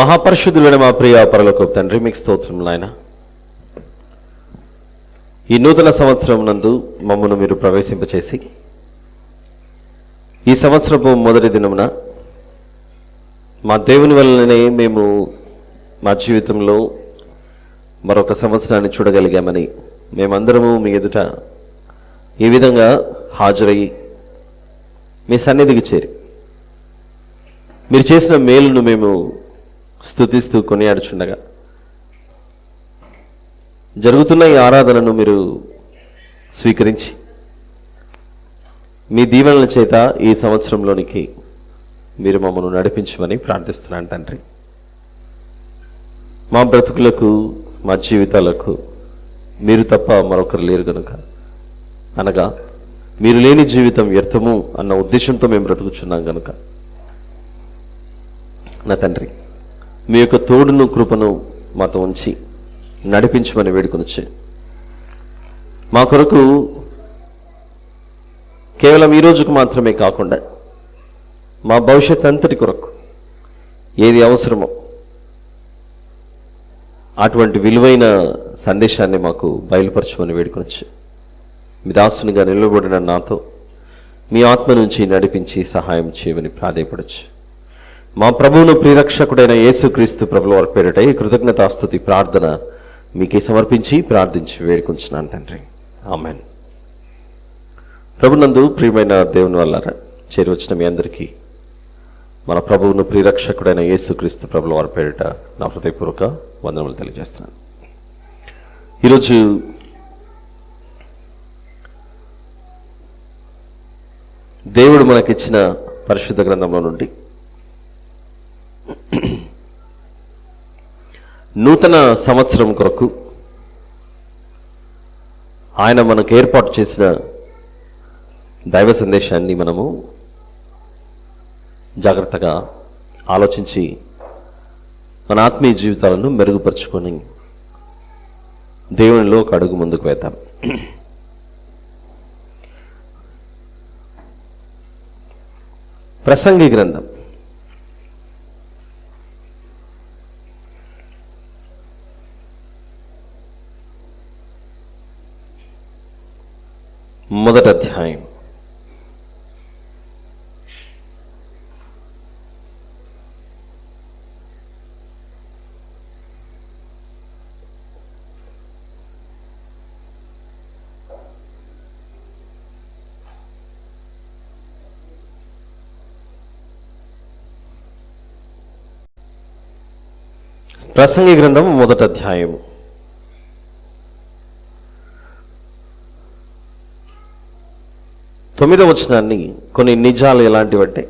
మహాపరిశుద్ధుడైన మా ప్రియ పరలోకపు తండ్రి, మీకు స్తోత్రములు నాయన. ఈ నూతన సంవత్సరం నందు మమ్మను మీరు ప్రవేశింపచేసి ఈ సంవత్సరపు మొదటి దినమున మా దేవుని వల్లనే మేము మా జీవితంలో మరొక సంవత్సరాన్ని చూడగలిగామని మేమందరము మీ ఎదుట ఈ విధంగా హాజరయ్యి మీ సన్నిధికి చేరి మీరు చేసిన మేలును మేము స్తుతిస్తూ కొనియాడుచుండగా జరుగుతున్న ఈ ఆరాధనను మీరు స్వీకరించి మీ దీవెనల చేత ఈ సంవత్సరంలోనికి మీరు మమ్మల్ని నడిపించమని ప్రార్థిస్తున్నాను తండ్రి. మా బ్రతుకులకు మా జీవితాలకు మీరు తప్ప మరొకరు లేరు కనుక, అనగా మీరు లేని జీవితం వ్యర్థము అన్న ఉద్దేశంతో మేము బ్రతుకుచున్నాం కనుక నా తండ్రి, మీ యొక్క తోడును కృపను మాతో ఉంచి నడిపించమని వేడుకొనొచ్చి మా కొరకు కేవలం ఈ రోజుకు మాత్రమే కాకుండా మా భవిష్యత్ అంతటి కొరకు ఏది అవసరమో అటువంటి విలువైన సందేశాన్ని మాకు బయలుపరచమని వేడుకొనొచ్చి మీ దాసునిగా నిలబడిన నాతో మీ ఆత్మ నుంచి నడిపించి సహాయం చేయమని ప్రాధేయపడచ్చు. మా ప్రభువును ప్రియరక్షకుడైన యేసుక్రీస్తు ప్రభుల వారి పేరిట ఈ కృతజ్ఞతాస్తుతి ప్రార్థన మీకే సమర్పించి ప్రార్థించి వేడుకొంచున్నాను తండ్రి. ఆమెన్. ప్రభునందు ప్రియమైన దేవుని వల్లారా, చేరి వచ్చిన మీ అందరికీ మన ప్రభువును ప్రియరక్షకుడైన యేసుక్రీస్తు ప్రభుల వారి పేరిట నా హృదయపూర్వక వందనములు తెలియజేస్తున్నాను. ఈరోజు దేవుడు మనకిచ్చిన పరిశుద్ధ గ్రంథంలో నుండి నూతన సంవత్సరం కొరకు ఆయన మనకు ఏర్పాటు చేసిన దైవ సందేశాన్ని మనము జాగ్రత్తగా ఆలోచించి మన ఆత్మీయ జీవితాలను మెరుగుపరుచుకొని దేవునిలో ఒక అడుగు ముందుకు వేద్దాం. ప్రసంగి గ్రంథం 1వ అధ్యాయం. ప్రసంగి గ్రంథం 1వ అధ్యాయం. తొమ్మిదవ వచనాన్ని కొన్ని నిజాలు ఎలాంటివంటే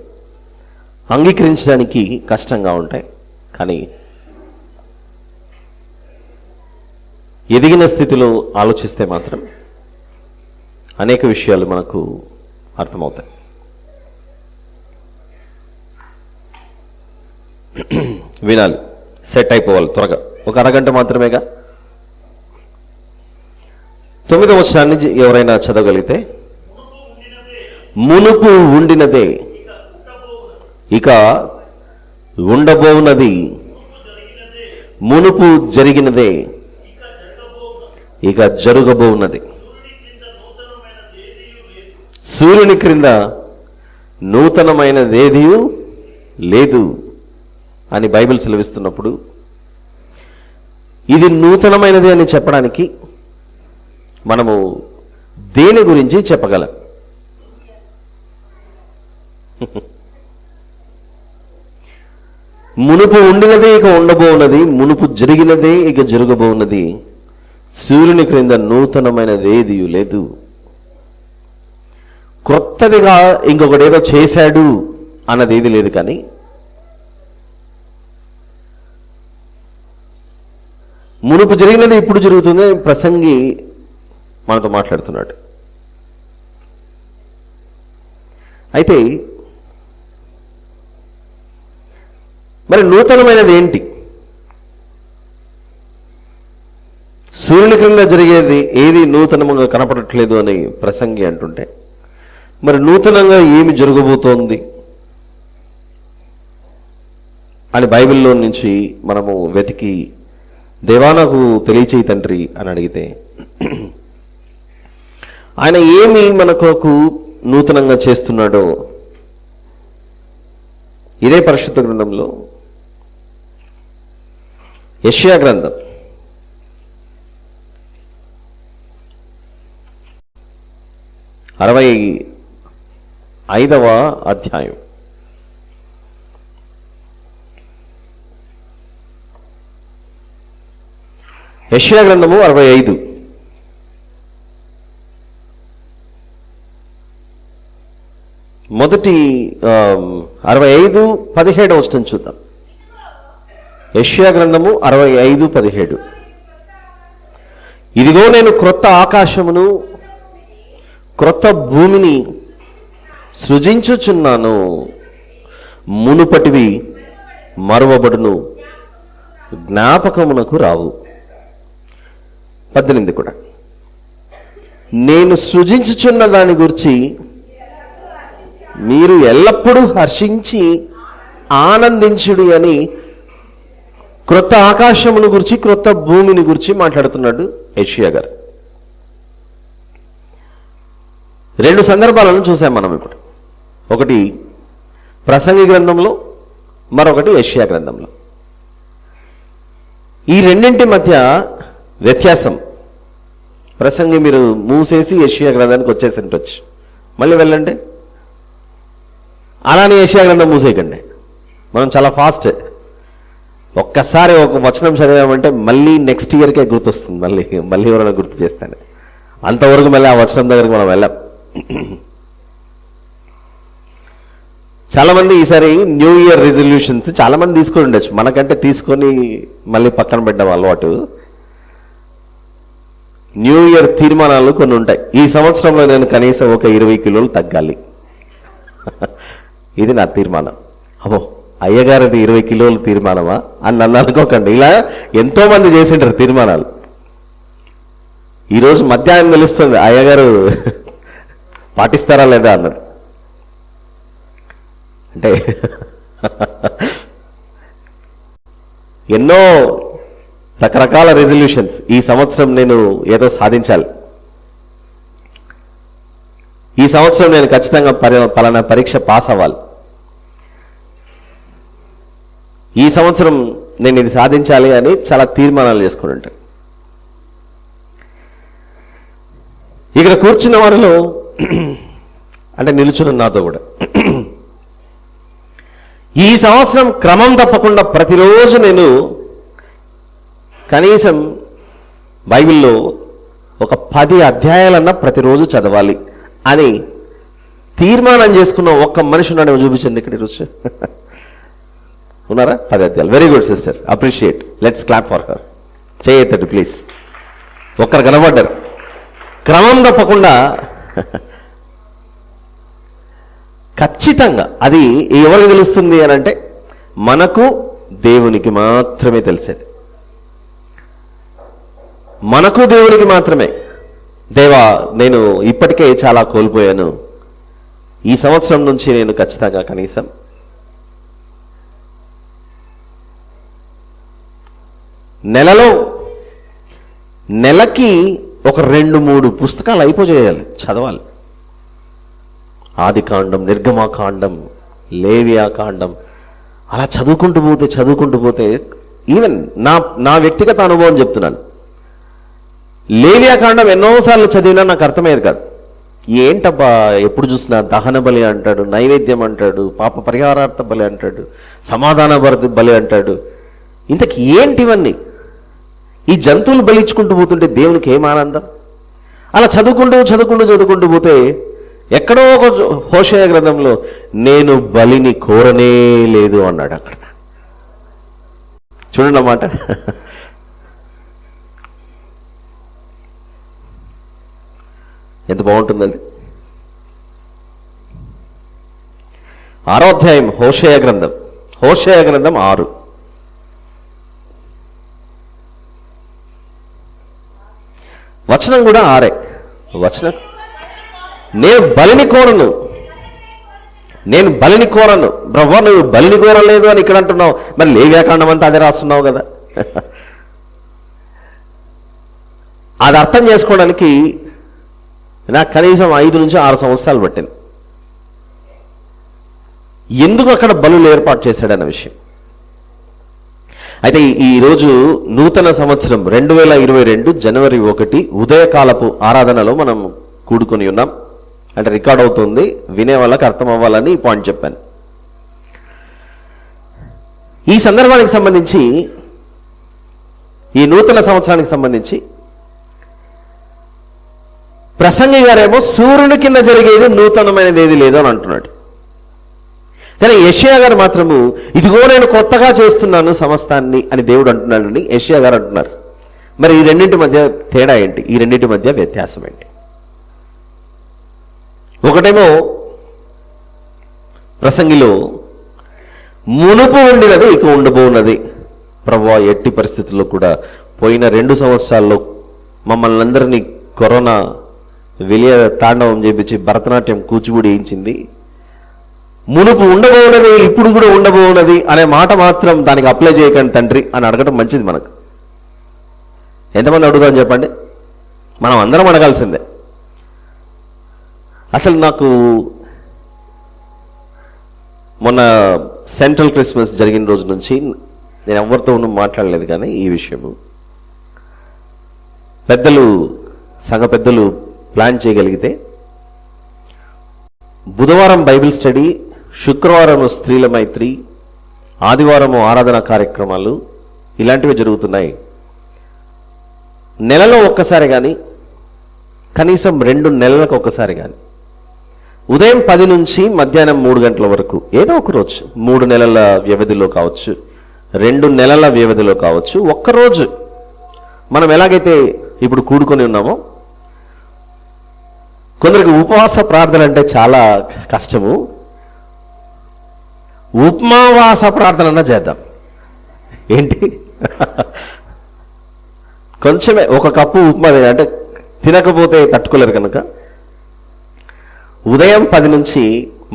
అంగీకరించడానికి కష్టంగా ఉంటాయి, కానీ ఎదిగిన స్థితిలో ఆలోచిస్తే మాత్రం అనేక విషయాలు మనకు అర్థమవుతాయి. వినాలి, సెట్ అయిపోవాలి త్వరగా, ఒక అరగంట మాత్రమేగా. 9వ వచనాన్ని ఎవరైనా చదవగలిగితే, మునుపు ఉండినదే ఇక ఉండబోనది, మునుపు జరిగినదే ఇక జరగబోనది, సూర్యుని క్రింద నూతనమైనదేదియు లేదు అని బైబిల్ సెలవిస్తున్నప్పుడు, ఇది నూతనమైనది అని చెప్పడానికి మనము దేని గురించి చెప్పగలం? మునుపు ఉండినదే ఇక ఉండబోనది, మునుపు జరిగినదే ఇక జరగబోనది, సూర్యుని క్రింద నూతనమైనదేది లేదు. క్రొత్తదిగా ఇంకొకటేదో చేశాడు అన్నది ఏది లేదు, కానీ మునుపు జరిగినది ఇప్పుడు జరుగుతుంది. ప్రసంగి మనతో మాట్లాడుతున్నాడు. అయితే మరి నూతనమైనది ఏంటి? సూర్యుని క్రింద జరిగేది ఏది నూతనంగా కనపడట్లేదు అని ప్రసంగి అంటుంటే, మరి నూతనంగా ఏమి జరగబోతోంది? అని బైబిల్లో నుంచి మనము వెతికి దేవా నాకు తెలియచేయి తండ్రి అని అడిగితే ఆయన ఏమి మనకు నూతనంగా చేస్తున్నాడో ఇదే పరిశుద్ధ గ్రంథంలో యెషయా గ్రంథం 65వ అధ్యాయం. యెషయా గ్రంథము 65. మొదటి 65:17 వచనం చూద్దాం. యెషయా గ్రంథము 65:17. ఇదిగో నేను క్రొత్త ఆకాశమును క్రొత్త భూమిని సృజించుచున్నాను, మునుపటివి మరువబడును, జ్ఞాపకమునకు రావు. 18 కూడా, నేను సృజించుచున్న దాని గురించి మీరు ఎల్లప్పుడూ హర్షించి ఆనందించుడి అని క్రొత్త ఆకాశమును గురించి క్రొత్త భూమిని గురించి మాట్లాడుతున్నాడు యెషయా గారు. 2 సందర్భాలను చూసాం మనం ఇప్పుడు. ఒకటి ప్రసంగి గ్రంథంలో, మరొకటి యెషయా గ్రంథంలో. ఈ రెండింటి మధ్య వ్యత్యాసం. ప్రసంగి మీరు మూసేసి యెషయా గ్రంథానికి వచ్చేసింటొచ్చు, మళ్ళీ వెళ్ళండి. అలానే యెషయా గ్రంథం మూసేయకండి. మనం చాలా ఫాస్ట్. ఒక్కసారి ఒక వచనం చదివామంటే మళ్ళీ నెక్స్ట్ ఇయర్కే గుర్తొస్తుంది. మళ్ళీ ఎవరైనా గుర్తు చేస్తాను. అంతవరకు మళ్ళీ ఆ వచనం దగ్గరికి మనం వెళ్ళాం. చాలామంది ఈసారి న్యూ ఇయర్ రిజల్యూషన్స్ చాలామంది తీసుకొని ఉండొచ్చు, మనకంటే తీసుకొని మళ్ళీ పక్కన పెట్టడం అలవాటు. న్యూ ఇయర్ తీర్మానాలు కొన్ని ఉంటాయి. ఈ సంవత్సరంలో నేను కనీసం ఒక 20 కిలోలు తగ్గాలి, ఇది నా తీర్మానం. అమ్మో, అయ్యగారిది 20 కిలోలు తీర్మానమా అని నన్ను అనుకోకండి. ఇలా ఎంతో మంది చేసింటారు తీర్మానాలు. ఈరోజు మధ్యాహ్నం తెలుస్తుంది అయ్యగారు పాటిస్తారా లేదా అన్నది. అంటే ఎన్నో రకరకాల రెజల్యూషన్స్. ఈ సంవత్సరం నేను ఏదో సాధించాలి, ఈ సంవత్సరం నేను ఖచ్చితంగా పలానా పరీక్ష పాస్ అవ్వాలి, ఈ సంవత్సరం నేను ఇది సాధించాలి అని చాలా తీర్మానాలు చేసుకుని ఉంటాను. ఇక్కడ కూర్చున్న వారిలో అంటే నిలుచున్న నాతో కూడా ఈ సంవత్సరం క్రమం తప్పకుండా ప్రతిరోజు నేను కనీసం బైబిల్లో ఒక 10 అధ్యాయాలన్నా ప్రతిరోజు చదవాలి అని తీర్మానం చేసుకున్న ఒక్క మనిషి ఉన్నాడేమో చూపించండి ఇక్కడ ఈరోజు. ఉన్నారా? 10 అధ్యాయాలు. Very good sister, appreciate. Let's clap for her. చేయొద్దండి ప్లీజ్. ఒక్కరు కనబడ్డారు. క్రమం తప్పకుండా ఖచ్చితంగా. అది ఎవరికి తెలుస్తుంది అని అంటే మనకు దేవునికి మాత్రమే తెలిసేది. మనకు దేవునికి మాత్రమే. దేవా, నేను ఇప్పటికే చాలా కోల్పోయాను, ఈ సంవత్సరం నుంచి నేను ఖచ్చితంగా కనీసం నెలకి ఒక 2-3 పుస్తకాలు అయిపోయేయాలి, చదవాలి. ఆదికాండం, నిర్గమాకాండం, లేవియాకాండం, అలా చదువుకుంటూ పోతే ఈవెన్ నా వ్యక్తిగత అనుభవం చెప్తున్నాను. లేవియాకాండం ఎన్నోసార్లు చదివినా నాకు అర్థమయ్యేది కాదు. ఏంటబ్బా, ఎప్పుడు చూసినా దహన బలి అంటాడు, నైవేద్యం అంటాడు, పాప పరిహారార్థ బలి అంటాడు, సమాధాన బలి అంటాడు. ఇంతకు ఏంటివన్నీ? ఈ జంతువులు బలిచ్చుకుంటూ పోతుంటే దేవునికి ఏం ఆనందం? అలా చదువుకుంటూ పోతే ఎక్కడో ఒక హోషేయ గ్రంథంలో నేను బలిని కోరనే లేదు అన్నాడు. అక్కడ చూడండి అన్నమాట. ఎంత బాగుంటుందండి. 6వ అధ్యాయం హోషేయ గ్రంథం 6 వచనం కూడా 6 వచనం. నేను బలిని కోరను, నేను బలిని కోరను. బ్రవ్వ నువ్వు బలిని కోరలేదు అని ఇక్కడ అంటున్నావు, మరి లేవ్యాకాండం అంతా అదే రాస్తున్నావు కదా. అది అర్థం చేసుకోవడానికి నాకు కనీసం 5 నుంచి 6 సంవత్సరాలు పట్టింది. ఎందుకు అక్కడ బలులు ఏర్పాటు చేశాడన్న విషయం. అయితే ఈరోజు నూతన సంవత్సరం 2022 జనవరి 1 ఉదయకాలపు ఆరాధనలో మనం కూడుకొని ఉన్నాం. అంటే రికార్డ్ అవుతుంది, వినే వాళ్ళకి అర్థం అవ్వాలని ఈ పాయింట్ చెప్పాను. ఈ సందర్భానికి సంబంధించి, ఈ నూతన సంవత్సరానికి సంబంధించి ప్రసంగి గారేమో సూర్యుని కింద జరిగేది నూతనమైనది ఏది లేదు అని అంటున్నాడు. కానీ యెషయా గారు మాత్రము ఇదిగో నేను కొత్తగా చేస్తున్నాను సమస్తాన్ని అని దేవుడు అంటున్నాడని యెషయా గారు అంటున్నారు. మరి ఈ రెండింటి మధ్య తేడా ఏంటి? ఈ రెండింటి మధ్య వ్యత్యాసం ఏంటి? ఒకటేమో ప్రసంగిలో మునుపు ఉండినది ఇక ఉండబోన్నది. ప్రభువా, ఎట్టి పరిస్థితుల్లో కూడా పోయిన 2 సంవత్సరాల్లో మమ్మల్ని అందరినీ కరోనా విలయ తాండవం చేపించి భరతనాట్యం కూచిపూడి వేయించింది. మునుపు ఉండబోనది ఇప్పుడు కూడా ఉండబోనది అనే మాట మాత్రం దానికి అప్లై చేయకండి తండ్రి అని అడగడం మంచిది. మనకు ఎంతమంది అడుగుతాం చెప్పండి? మనం అందరం అడగాల్సిందే. అసలు నాకు మొన్న సెంట్రల్ క్రిస్మస్ జరిగిన రోజు నుంచి నేను ఎవరితో మాట్లాడలేదు. కానీ ఈ విషయము పెద్దలు, సంఘ పెద్దలు ప్లాన్ చేయగలిగితే బుధవారం బైబిల్ స్టడీ, శుక్రవారం స్త్రీల మైత్రి, ఆదివారం ఆరాధన కార్యక్రమాలు ఇలాంటివి జరుగుతున్నాయి. నెలలో ఒక్కసారి కానీ, కనీసం 2 నెలలకు ఒక్కసారి కానీ, ఉదయం 10 నుంచి మధ్యాహ్నం 3 గంటల వరకు ఏదో ఒక రోజు, 3 నెలల వ్యవధిలో కావచ్చు, 2 నెలల వ్యవధిలో కావచ్చు, ఒక్కరోజు మనం ఎలాగైతే ఇప్పుడు కూడుకొని ఉన్నామో, కొందరికి ఉపవాస ప్రార్థన అంటే చాలా కష్టము, ఉపమావాస ప్రార్థన చేద్దాం. ఏంటి? కొంచెమే, ఒక కప్పు ఉప్మా అంటే తినకపోతే తట్టుకోలేరు కనుక ఉదయం 10 నుంచి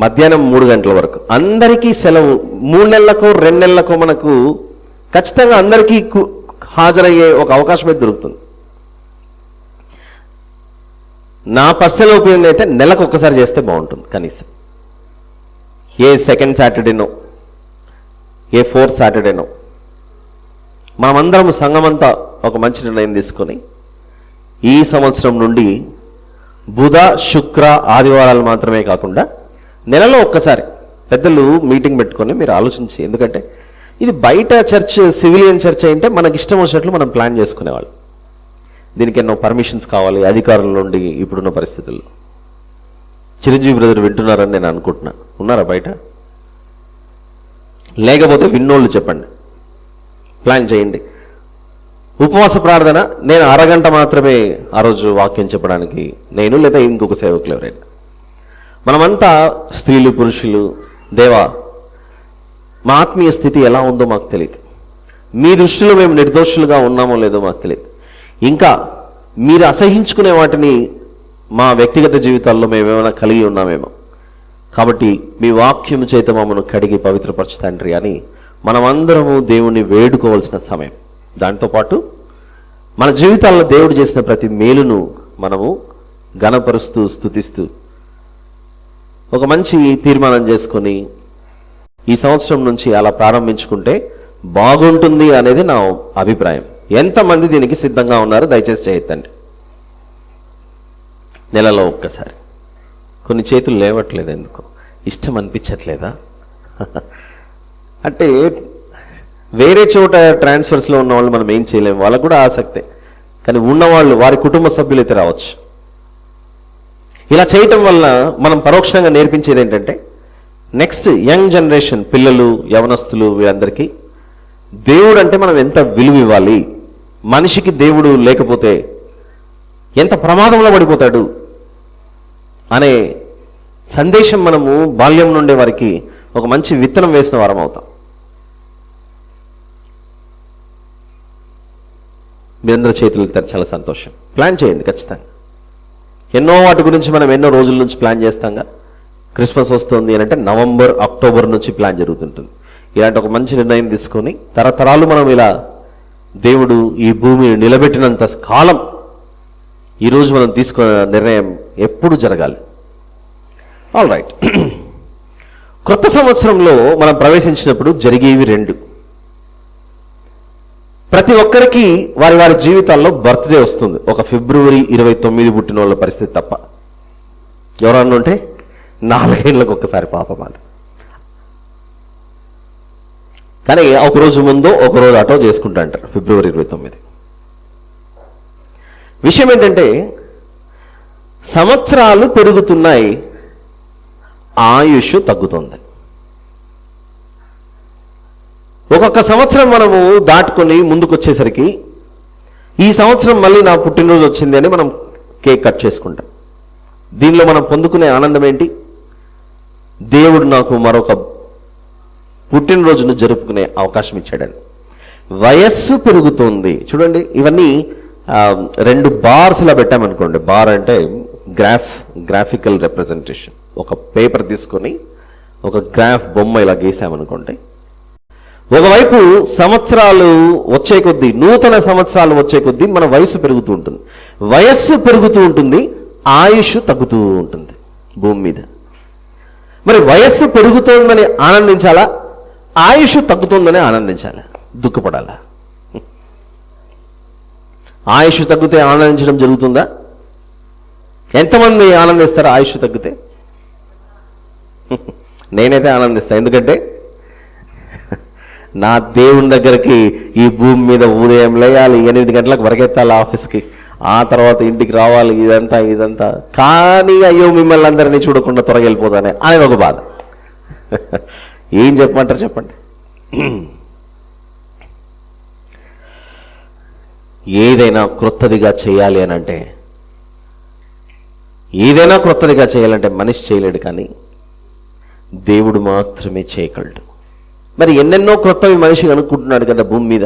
మధ్యాహ్నం 3 గంటల వరకు అందరికీ సెలవు. 3 నెలలకో 2 నెలలకో మనకు ఖచ్చితంగా అందరికీ హాజరయ్యే ఒక అవకాశం అయితే దొరుకుతుంది. నా పర్సనల్ ఒపీనియన్ అయితే నెలకు ఒక్కసారి చేస్తే బాగుంటుంది. కనీసం ఏ సెకండ్ సాటర్డేనో, ఏ 4th సాటర్డేనో మనమందరం సంఘమంతా ఒక మంచి నిర్ణయం తీసుకొని ఈ సంవత్సరం నుండి బుధ, శుక్ర, ఆదివారాలు మాత్రమే కాకుండా నెలలో ఒక్కసారి పెద్దలు మీటింగ్ పెట్టుకొని మీరు ఆలోచించి, ఎందుకంటే ఇది బయట చర్చ్, సివిలియన్ చర్చ్ అయితే మనకి ఇష్టం వచ్చినట్లు మనం ప్లాన్ చేసుకునేవాళ్ళు. దీనికి ఎన్నో పర్మిషన్స్ కావాలి అధికారుల నుండి. ఇప్పుడున్న పరిస్థితుల్లో చిరంజీవి బ్రదర్ వింటున్నారని నేను అనుకుంటున్నా. ఉన్నారా బయట? లేకపోతే విన్నోళ్ళు చెప్పండి, ప్లాన్ చేయండి. ఉపవాస ప్రార్థన నేను అరగంట మాత్రమే ఆ రోజు వాక్యం చెప్పడానికి, నేను లేదా ఇంకొక సేవకులు ఎవరైనా, మనమంతా స్త్రీలు, పురుషులు, దేవా మా ఆత్మీయ స్థితి ఎలా ఉందో మాకు తెలియదు. మీ దృష్టిలో మేము నిర్దోషులుగా ఉన్నామో లేదో మాకు తెలియదు. ఇంకా మీరు అసహించుకునే వాటిని మా వ్యక్తిగత జీవితాల్లో మేమేమైనా కలిగి ఉన్నామేమో. కాబట్టి మీ వాక్యము చేత మమ్మను కడిగి పవిత్రపరచుతండ్రి అని మనమందరము దేవుణ్ణి వేడుకోవాల్సిన సమయం. దాంతోపాటు మన జీవితాల్లో దేవుడు చేసిన ప్రతి మేలును మనము ఘనపరుస్తూ, స్తుతిస్తూ ఒక మంచి తీర్మానం చేసుకొని ఈ సంవత్సరం నుంచి అలా ప్రారంభించుకుంటే బాగుంటుంది అనేది నా అభిప్రాయం. ఎంతమంది దీనికి సిద్ధంగా ఉన్నారో దయచేసి చేయొద్దండి. నెలలో ఒక్కసారి. కొన్ని చేతులు లేవట్లేదు, ఎందుకో ఇష్టం అనిపించట్లేదా? అంటే వేరే చోట ట్రాన్స్ఫర్స్లో ఉన్న వాళ్ళు మనం ఏం చేయలేము, వాళ్ళకు కూడా ఆసక్తే. కానీ ఉన్నవాళ్ళు, వారి కుటుంబ సభ్యులు అయితే రావచ్చు. ఇలా చేయటం వల్ల మనం పరోక్షంగా నేర్పించేది ఏంటంటే, నెక్స్ట్ యంగ్ జనరేషన్ పిల్లలు, యవనస్తులు, వీరందరికీ దేవుడు అంటే మనం ఎంత విలువ ఇవ్వాలి, మనిషికి దేవుడు లేకపోతే ఎంత ప్రమాదంలో పడిపోతాడు అనే సందేశం మనము బాల్యం నుండే వారికి ఒక మంచి విత్తనం వేసిన వారం అవుతాం. మీరందరూ చేతులు ఎత్తారు, చాలా సంతోషం. ప్లాన్ చేయండి ఖచ్చితంగా. ఎన్నో వాటి గురించి మనం ఎన్నో రోజుల నుంచి ప్లాన్ చేస్తాంగా, క్రిస్మస్ వస్తుంది అని అంటే నవంబర్, అక్టోబర్ నుంచి ప్లాన్ జరుగుతుంటుంది. ఇలాంటి ఒక మంచి నిర్ణయం తీసుకొని తరతరాలు మనం ఇలా దేవుడు ఈ భూమిని నిలబెట్టినంత కాలం ఈరోజు మనం తీసుకున్న నిర్ణయం ఎప్పుడు జరగాలి. All right. క్రొత్త సంవత్సరంలో మనం ప్రవేశించినప్పుడు జరిగేవి రెండు. ప్రతి ఒక్కరికి వారి వారి జీవితాల్లో బర్త్డే వస్తుంది. ఒక ఫిబ్రవరి 29 పుట్టిన వాళ్ళ పరిస్థితి తప్ప. ఎవరన్నా ఉంటే 4 ఏళ్ళకు ఒక్కసారి పాపమాలి. కానీ ఒకరోజు ముందో ఒకరోజు అటో చేసుకుంటా అంటారు ఫిబ్రవరి 29. విషయం ఏంటంటే సంవత్సరాలు పెరుగుతున్నాయి, ఆయుష్ తగ్గుతుంది. ఒక్కొక్క సంవత్సరం మనము దాటుకొని ముందుకు వచ్చేసరికి ఈ సంవత్సరం మళ్ళీ నా పుట్టినరోజు వచ్చింది అని మనం కేక్ కట్ చేసుకుంటాం. దీనిలో మనం పొందుకునే ఆనందం ఏంటి? దేవుడు నాకు మరొక పుట్టినరోజును జరుపుకునే అవకాశం ఇచ్చాడని. వయస్సు పెరుగుతుంది. చూడండి, ఇవన్నీ 2 బార్స్ ఇలా పెట్టామనుకోండి. బార్ అంటే గ్రాఫికల్ రిప్రజెంటేషన్. ఒక పేపర్ తీసుకొని ఒక గ్రాఫ్ బొమ్మ ఇలా గీసామనుకోండి. ఒకవైపు సంవత్సరాలు వచ్చే కొద్దీ, నూతన సంవత్సరాలు వచ్చే కొద్దీ మన వయస్సు పెరుగుతూ ఉంటుంది. వయస్సు పెరుగుతూ ఉంటుంది, ఆయుష్ తగ్గుతూ ఉంటుంది భూమి మీద. మరి వయస్సు పెరుగుతోందని ఆనందించాలా, ఆయుష్ తగ్గుతుందని ఆనందించాలా, దుఃఖపడాలా? ఆయుష్ తగ్గితే ఆనందించడం జరుగుతుందా? ఎంతమంది ఆనందిస్తారు ఆయుష్ తగ్గితే? నేనైతే ఆనందిస్తాను. ఎందుకంటే నా దేవుని దగ్గరికి ఈ భూమి మీద ఉదయం లేయాలి, 8 గంటలకు పరిగెత్తాలి ఆఫీస్కి, ఆ తర్వాత ఇంటికి రావాలి, ఇదంతా. కానీ అయ్యో మిమ్మల్ని అందరినీ చూడకుండా త్వరగా వెళ్ళిపోతానే అని ఒక బాధ. ఏం చెప్పమంటారు చెప్పండి? ఏదైనా క్రొత్తదిగా చేయాలి అని అంటే, ఏదైనా క్రొత్తదిగా చేయాలంటే మనిషి చేయలేడు, కానీ దేవుడు మాత్రమే చేయగలడు. మరి ఎన్నెన్నో క్రొత్తవి మనిషి అనుకుంటున్నాడు కదా భూమి మీద.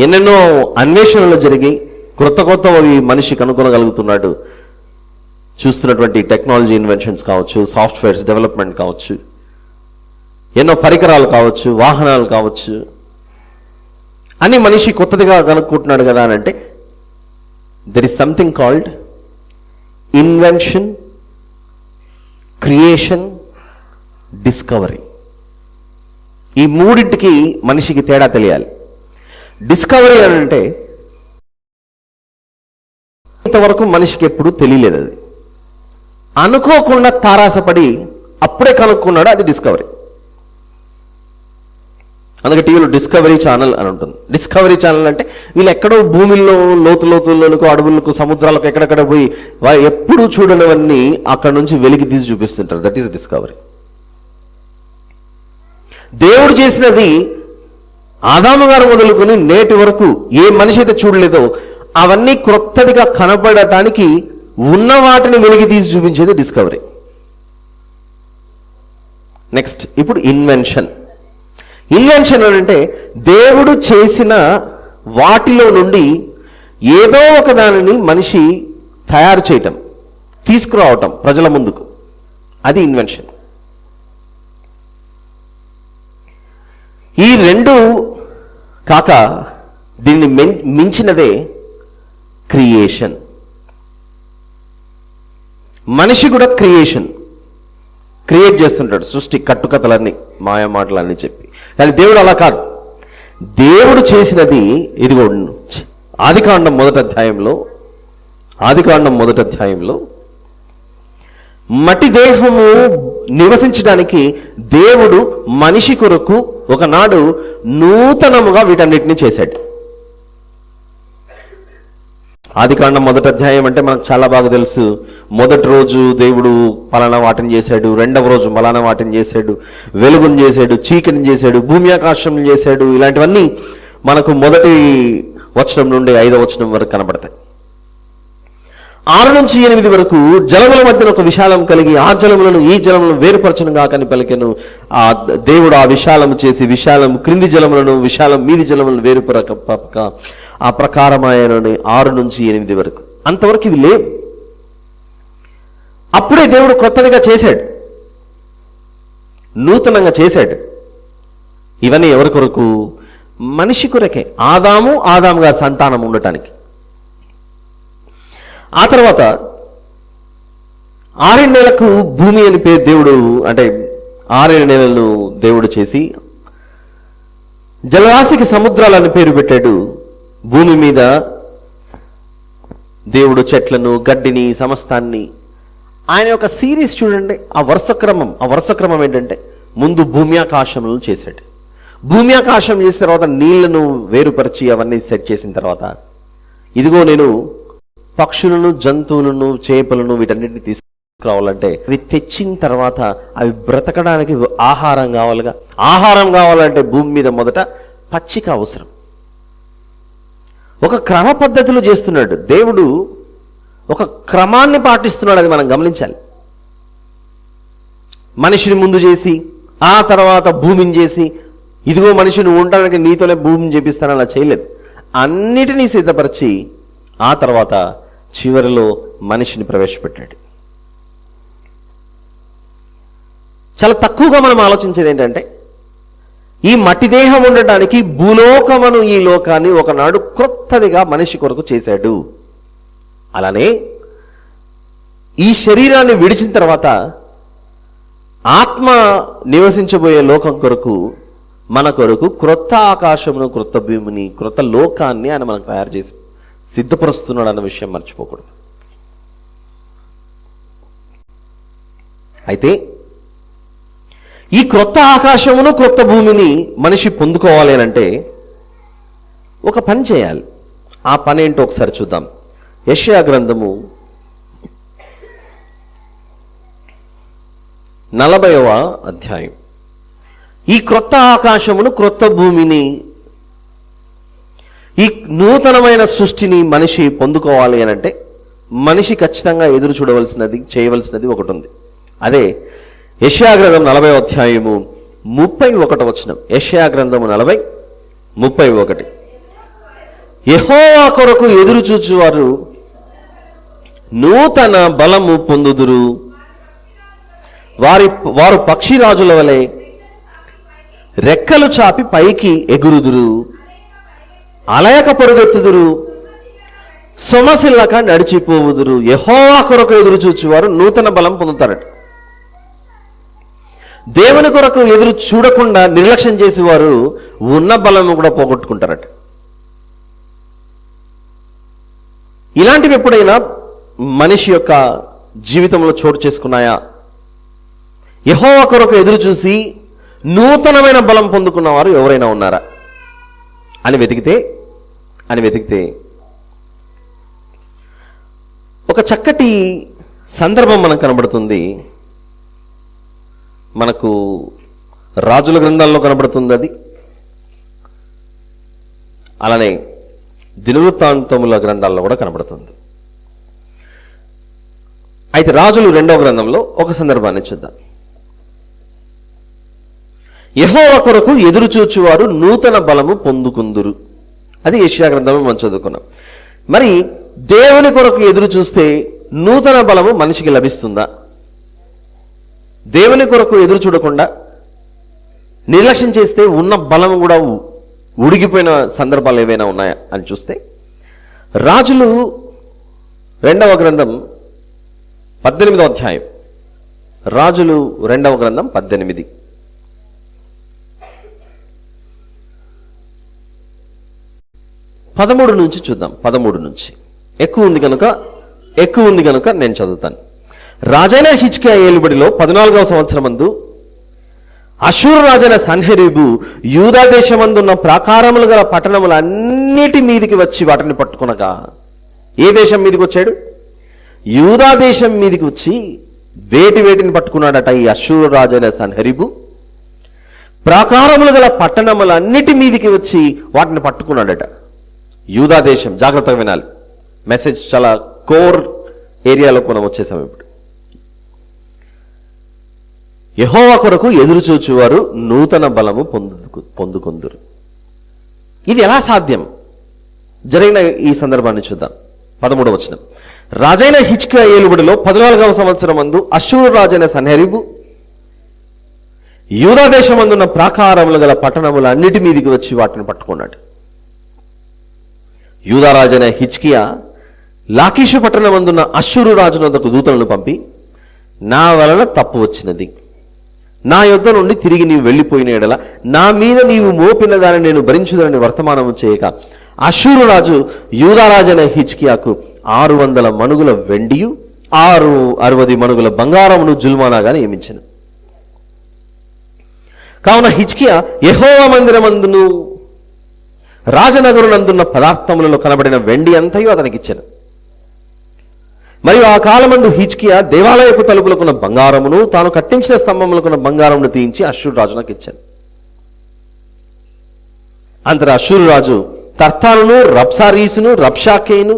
ఎన్నెన్నో అన్వేషణలు జరిగి క్రొత్తవి మనిషి కనుగొనగలుగుతున్నాడు. చూస్తున్నటువంటి టెక్నాలజీ ఇన్వెన్షన్స్ కావచ్చు, సాఫ్ట్వేర్స్ డెవలప్మెంట్ కావచ్చు, ఎన్నో పరికరాలు కావచ్చు, వాహనాలు కావచ్చు, అని మనిషి కొత్తదిగా కనుక్కుంటున్నాడు కదా అని అంటే there is something called invention, creation, discovery. ఈ మూడింటికి మనిషికి తేడా తెలియాలి. డిస్కవరీ అని అంటే ఇంతవరకు మనిషికి ఎప్పుడు తెలియలేదు. అది అనుకోకుండా తారాసపడి అప్పుడే కనుక్కున్నాడు, అది డిస్కవరీ. అందుకే టీవీలో డిస్కవరీ ఛానల్ అని ఉంటుంది. డిస్కవరీ ఛానల్ అంటే వీళ్ళు ఎక్కడో భూమిలో లోతులకు, అడవులకు, సముద్రాలకు ఎక్కడెక్కడ పోయి ఎప్పుడు చూడనివన్నీ అక్కడ నుంచి వెలికి తీసి చూపిస్తుంటారు. That is discovery. దేవుడు చేసినది ఆదాము గారు మొదలుకొని నేటి వరకు ఏ మనిషి అయితే చూడలేదో అవన్నీ క్రొత్తదిగా కనపడటానికి ఉన్న వాటిని వెలికి తీసి చూపించేది డిస్కవరీ. నెక్స్ట్ ఇప్పుడు ఇన్వెన్షన్. ఇన్వెన్షన్ అంటే దేవుడు చేసిన వాటిలో నుండి ఏదో ఒక దానిని మనిషి తయారు చేయటం, తీసుకురావటం ప్రజల ముందుకు, అది ఇన్వెన్షన్. ఈ రెండు కాక దీన్ని మించినదే క్రియేషన్. మనిషి కూడా క్రియేట్ చేస్తుంటాడు, సృష్టి కట్టుకథలన్నీ, మాయా మాటలన్నీ చెప్పి. కానీ దేవుడు అలా కాదు. దేవుడు చేసినది ఇదిగో ఆదికాండం మొదటి అధ్యాయంలో మట్టి దేహము నివసించడానికి దేవుడు మనిషి కొరకు ఒకనాడు నూతనముగా వీటన్నిటిని చేశాడు. ఆదికాండం మొదటి అధ్యాయం అంటే మనకు చాలా బాగా తెలుసు. మొదటి రోజు దేవుడు పలానా వాటిని చేశాడు, రెండవ రోజు పలానా వాటిని చేశాడు, వెలుగును చేశాడు, చీకటిని చేశాడు, భూమి ఆకాశం చేశాడు. ఇలాంటివన్నీ మనకు మొదటి వచనం నుండి 5వ వచనం వరకు కనబడతాయి. 6 నుంచి 8 వరకు జలముల మధ్యన ఒక విశాలం కలిగి ఆ జలములను ఈ జలములను వేరుపరచను గాకని పలికెను. ఆ దేవుడు ఆ విశాలము చేసి విశాలం క్రింది జలములను విశాలం మీది జలములను వేరుపరక ఆ ప్రకారమాయనని 6 నుంచి 8 వరకు. అంతవరకు ఇవి లేవు. అప్పుడే దేవుడు కొత్తదిగా చేశాడు. నూతనంగా చేశాడు. ఇవన్నీ ఎవరి కొరకు? మనిషి కొరకే, ఆదాము గారి సంతానం ఉండటానికి. ఆ తర్వాత 6 నెలలకు భూమి అని పేరు దేవుడు, అంటే 6 నెలలను దేవుడు చేసి జలరాశికి సముద్రాలని పేరు పెట్టాడు. భూమి మీద దేవుడు చెట్లను, గడ్డిని, సమస్తాన్ని, ఆయన యొక్క సిరీస్ చూడండి. ఆ వరుస క్రమం ఏంటంటే ముందు భూమి ఆకాశములను చేశాడు. భూమి ఆకాశం చేసిన తర్వాత నీళ్లను వేరుపరిచి అవన్నీ సెట్ చేసిన తర్వాత, ఇదిగో నేను పక్షులను, జంతువులను, చేపలను వీటన్నిటిని తీసుకురావాలంటే అవి తెచ్చిన తర్వాత అవి బ్రతకడానికి ఆహారం కావాలిగా. ఆహారం కావాలంటే భూమి మీద మొదట పచ్చిక అవసరం. ఒక క్రమ పద్ధతిలో చేస్తున్నాడు దేవుడు, ఒక క్రమాన్ని పాటిస్తున్నాడు. అది మనం గమనించాలి. మనిషిని ముందు చేసి ఆ తర్వాత భూమిని చేసి, ఇదిగో మనిషిని ఉండడానికి నీతోనే భూమిని చేపిస్తానని అలా చేయలేదు. అన్నిటినీ సిద్ధపరిచి ఆ తర్వాత చివరిలో మనిషిని ప్రవేశపెట్టాడు. చాలా తక్కువగా మనం ఆలోచించేది ఏంటంటే, ఈ మట్టి దేహం ఉండటానికి భూలోకమను ఈ లోకాన్ని ఒకనాడు క్రొత్తదిగా మనిషి కొరకు చేశాడు. అలానే ఈ శరీరాన్ని విడిచిన తర్వాత ఆత్మ నివసించబోయే లోకం కొరకు, మన కొరకు క్రొత్త ఆకాశమును, క్రొత్త భూమిని, క్రొత్త లోకాన్ని ఆయన మనకు తయారు చేసి సిద్ధపరుస్తున్నాడు అన్న విషయం మర్చిపోకూడదు. అయితే ఈ క్రొత్త ఆకాశమును, క్రొత్త భూమిని మనిషి పొందుకోవాలి అని అంటే ఒక పని చేయాలి. ఆ పని ఏంటో ఒకసారి చూద్దాం. యెషయా గ్రంథము 40వ అధ్యాయం. ఈ క్రొత్త ఆకాశమును, క్రొత్త భూమిని, ఈ నూతనమైన సృష్టిని మనిషి పొందుకోవాలి అని అంటే మనిషి ఖచ్చితంగా ఎదురు చూడవలసినది, చేయవలసినది ఒకటి ఉంది. అదే యెషయా గ్రంథం 40వ అధ్యాయము 31వ వచనం. యెషయా గ్రంథము 40:31. యెహోవా కొరకు ఎదురు చూచువారు నూతన బలము పొందుదురు, వారు పక్షిరాజుల వలె రెక్కలు చాపి పైకి ఎగురుదురు, అలయక పరుగెత్తుదురు, సొమసిల్లక నడిచిపోవుదురు. యెహోవా కొరకు ఎదురు చూచువారు నూతన బలం పొందుతారట. దేవుని కొరకు ఎదురు చూడకుండా నిర్లక్ష్యం చేసేవారు ఉన్న బలం కూడా పోగొట్టుకుంటారట. ఇలాంటివి ఎప్పుడైనా మనిషి యొక్క జీవితంలో చోటు చేసుకున్నాయా? యెహోవా కొరకు ఎదురు చూసి నూతనమైన బలం పొందుకున్న వారు ఎవరైనా ఉన్నారా అని వెతికితే ఒక చక్కటి సందర్భం మనకు కనబడుతుంది. మనకు రాజుల గ్రంథాల్లో కనబడుతుంది అది. అలానే దినవృత్తాంతముల గ్రంథాల్లో కూడా కనబడుతుంది. అయితే రాజులు 2వ గ్రంథంలో ఒక సందర్భాన్ని చూద్దాం. యెహోవా కొరకు ఎదురు చూచువారు నూతన బలము పొందుకుందురు. అది యెషయా గ్రంథంలో మనం చదువుకున్నాం. మరి దేవుని కొరకు ఎదురు చూస్తే నూతన బలము మనిషికి లభిస్తుందా? దేవుని కొరకు ఎదురు చూడకుండా నిర్లక్ష్యం చేస్తే ఉన్న బలం కూడా ఉడిగిపోయిన సందర్భాలు ఏవైనా ఉన్నాయా అని చూస్తే రాజులు 2వ గ్రంథం 18వ అధ్యాయం. రాజులు 2వ గ్రంథం 18. పదమూడు నుంచి చూద్దాం. 13 నుంచి ఎక్కువ ఉంది కనుక నేను చదువుతాను. రాజైన హిజ్కియా ఏలుబడిలో 14వ సంవత్సరమందు అషూరు రాజైన సన్హెరీబు యూదా దేశమందున్న ప్రాకారములు గల పట్టణములన్నిటి మీదికి వచ్చి వాటిని పట్టుకునగా. ఏ దేశం మీదికి వచ్చాడు? యూదా దేశం మీదికి వచ్చి వేటిని పట్టుకున్నాడట ఈ అషూరు రాజైన సన్హెరీబు. ప్రాకారములు గల పట్టణములన్నిటి మీదికి వచ్చి వాటిని పట్టుకున్నాడట. యూదా దేశం, జాగ్రత్తగా వినాలి. మెసేజ్ చాలా కోర్ ఏరియాలోకి మనం వచ్చేసాం ఇప్పుడు. యెహోవా కొరకు ఎదురు చూచువారు నూతన బలము పొందుకుందురు. ఇది ఎలా సాధ్యం? జరిగిన ఈ సందర్భాన్ని చూద్దాం. 13వ వచనం. రాజైన హిజ్కియా ఏలుబడిలో 14వ సంవత్సరం మందు అషూరు రాజైన సన్హెరీబు యూదా దేశమందున్న ప్రాకారములు గల పట్టణములు అన్నిటి మీదికి వచ్చి వాటిని పట్టుకున్నాడు. యూదారాజైన హిజ్కియా లాకీషు పట్టణమందున్న అష్షూరు రాజు వద్దకు దూతలను పంపి, నా వలన తప్పు వచ్చినది, నా యొద్ద నుండి తిరిగి నీవు వెళ్ళిపోయిన ఎడల నా మీద నీవు మోపిన దాన్ని నేను భరించుదని వర్తమానము చేయక అష్షూరు రాజు యూదారాజైన హిజ్కియాకు 600 మణుగుల వెండియు 60 మణుగుల బంగారమును జుల్మానాగా నియమించెను. కావున హిజ్కియా యెహోవా మందిరమందును రాజనగరునందున్న పదార్థములలో కనబడిన వెండి అంతయు అతనికిచ్చెను. మరియు ఆ కాలమందు హిజ్కియా దేవాలయపు తలుపులకున్న బంగారమును తాను కట్టించిన స్తంభములకున్న బంగారమును తీయించి అష్షూరు రాజునకు ఇచ్చాను. అంతటా అష్షూరు రాజు తర్తానును రబ్సారీసును రబ్షాకేను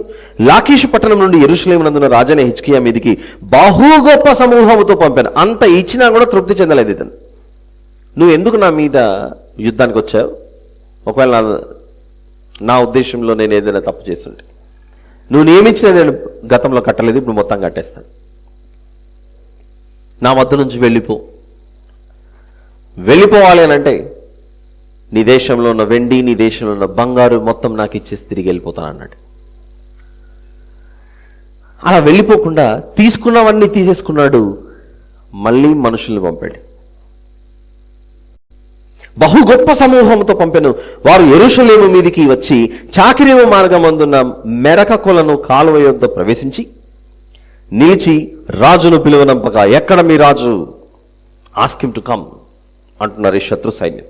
లాకీషు పట్టణం నుండి యెరూషలేమునందున్న రాజైన హిజ్కియా మీదికి బహు గొప్ప సమూహముతో పంపాను. అంత ఇచ్చినా కూడా తృప్తి చెందలేదు ఇతను. నువ్వు ఎందుకు నా మీద యుద్ధానికి వచ్చావు? ఒకవేళ నా ఉద్దేశంలో నేను ఏదైనా తప్పు చేస్తుంటే, నువ్వు నియమించిన నేను గతంలో కట్టలేదు, ఇప్పుడు మొత్తం కట్టేస్తాను. నా వద్ద నుంచి వెళ్ళిపోవాలి అని అంటే నీ దేశంలో ఉన్న వెండి, నీ దేశంలో ఉన్న బంగారు మొత్తం నాకు ఇచ్చేసి తిరిగి వెళ్ళిపోతాను అన్నాడు. అలా వెళ్ళిపోకుండా తీసుకున్నవన్నీ తీసేసుకున్నాడు. మళ్ళీ మనుషుల్ని పంపాడు. బహు గొప్ప సమూహంతో పంపెను. వారు యెరూషలేము మీదికి వచ్చి చాకిరేవు మార్గమందున్న మెరక కొలను కాలువ యొద్ద ప్రవేశించి నిలిచి రాజును పిలువనంపగా, ఎక్కడ మీ రాజు? ఆస్క్ హిమ్ టు కమ్ అంటున్నారు ఈ శత్రు సైన్యం.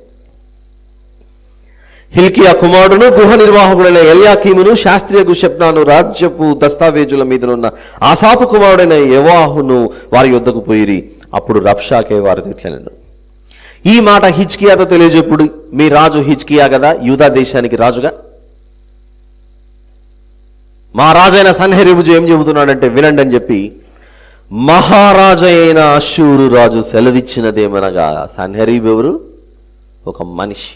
హిల్కియా కుమారుడును గృహ నిర్వాహకుడైన ఎల్యాకీమును శాస్త్రియగు షెబ్నాను రాజ్యపు దస్తావేజుల మీదనున్న ఆసాపు కుమారుడైన యెవాహును వారి యొద్దకు పోయిరి. అప్పుడు రబ్షాకే వారితో ఇట్లనెను, ఈ మాట హిజ్కియాతో తెలియజెప్పుడు, మీ రాజు హిజ్కియా కదా యూదా దేశానికి రాజుగా. మా రాజైన సన్హెరీబు ఏం చెబుతున్నాడంటే వినండి అని చెప్పి మహారాజైన అష్షూరు రాజు సెలవిచ్చినదేమనగా, సన్హెరీబు ఎవరు? ఒక మనిషి.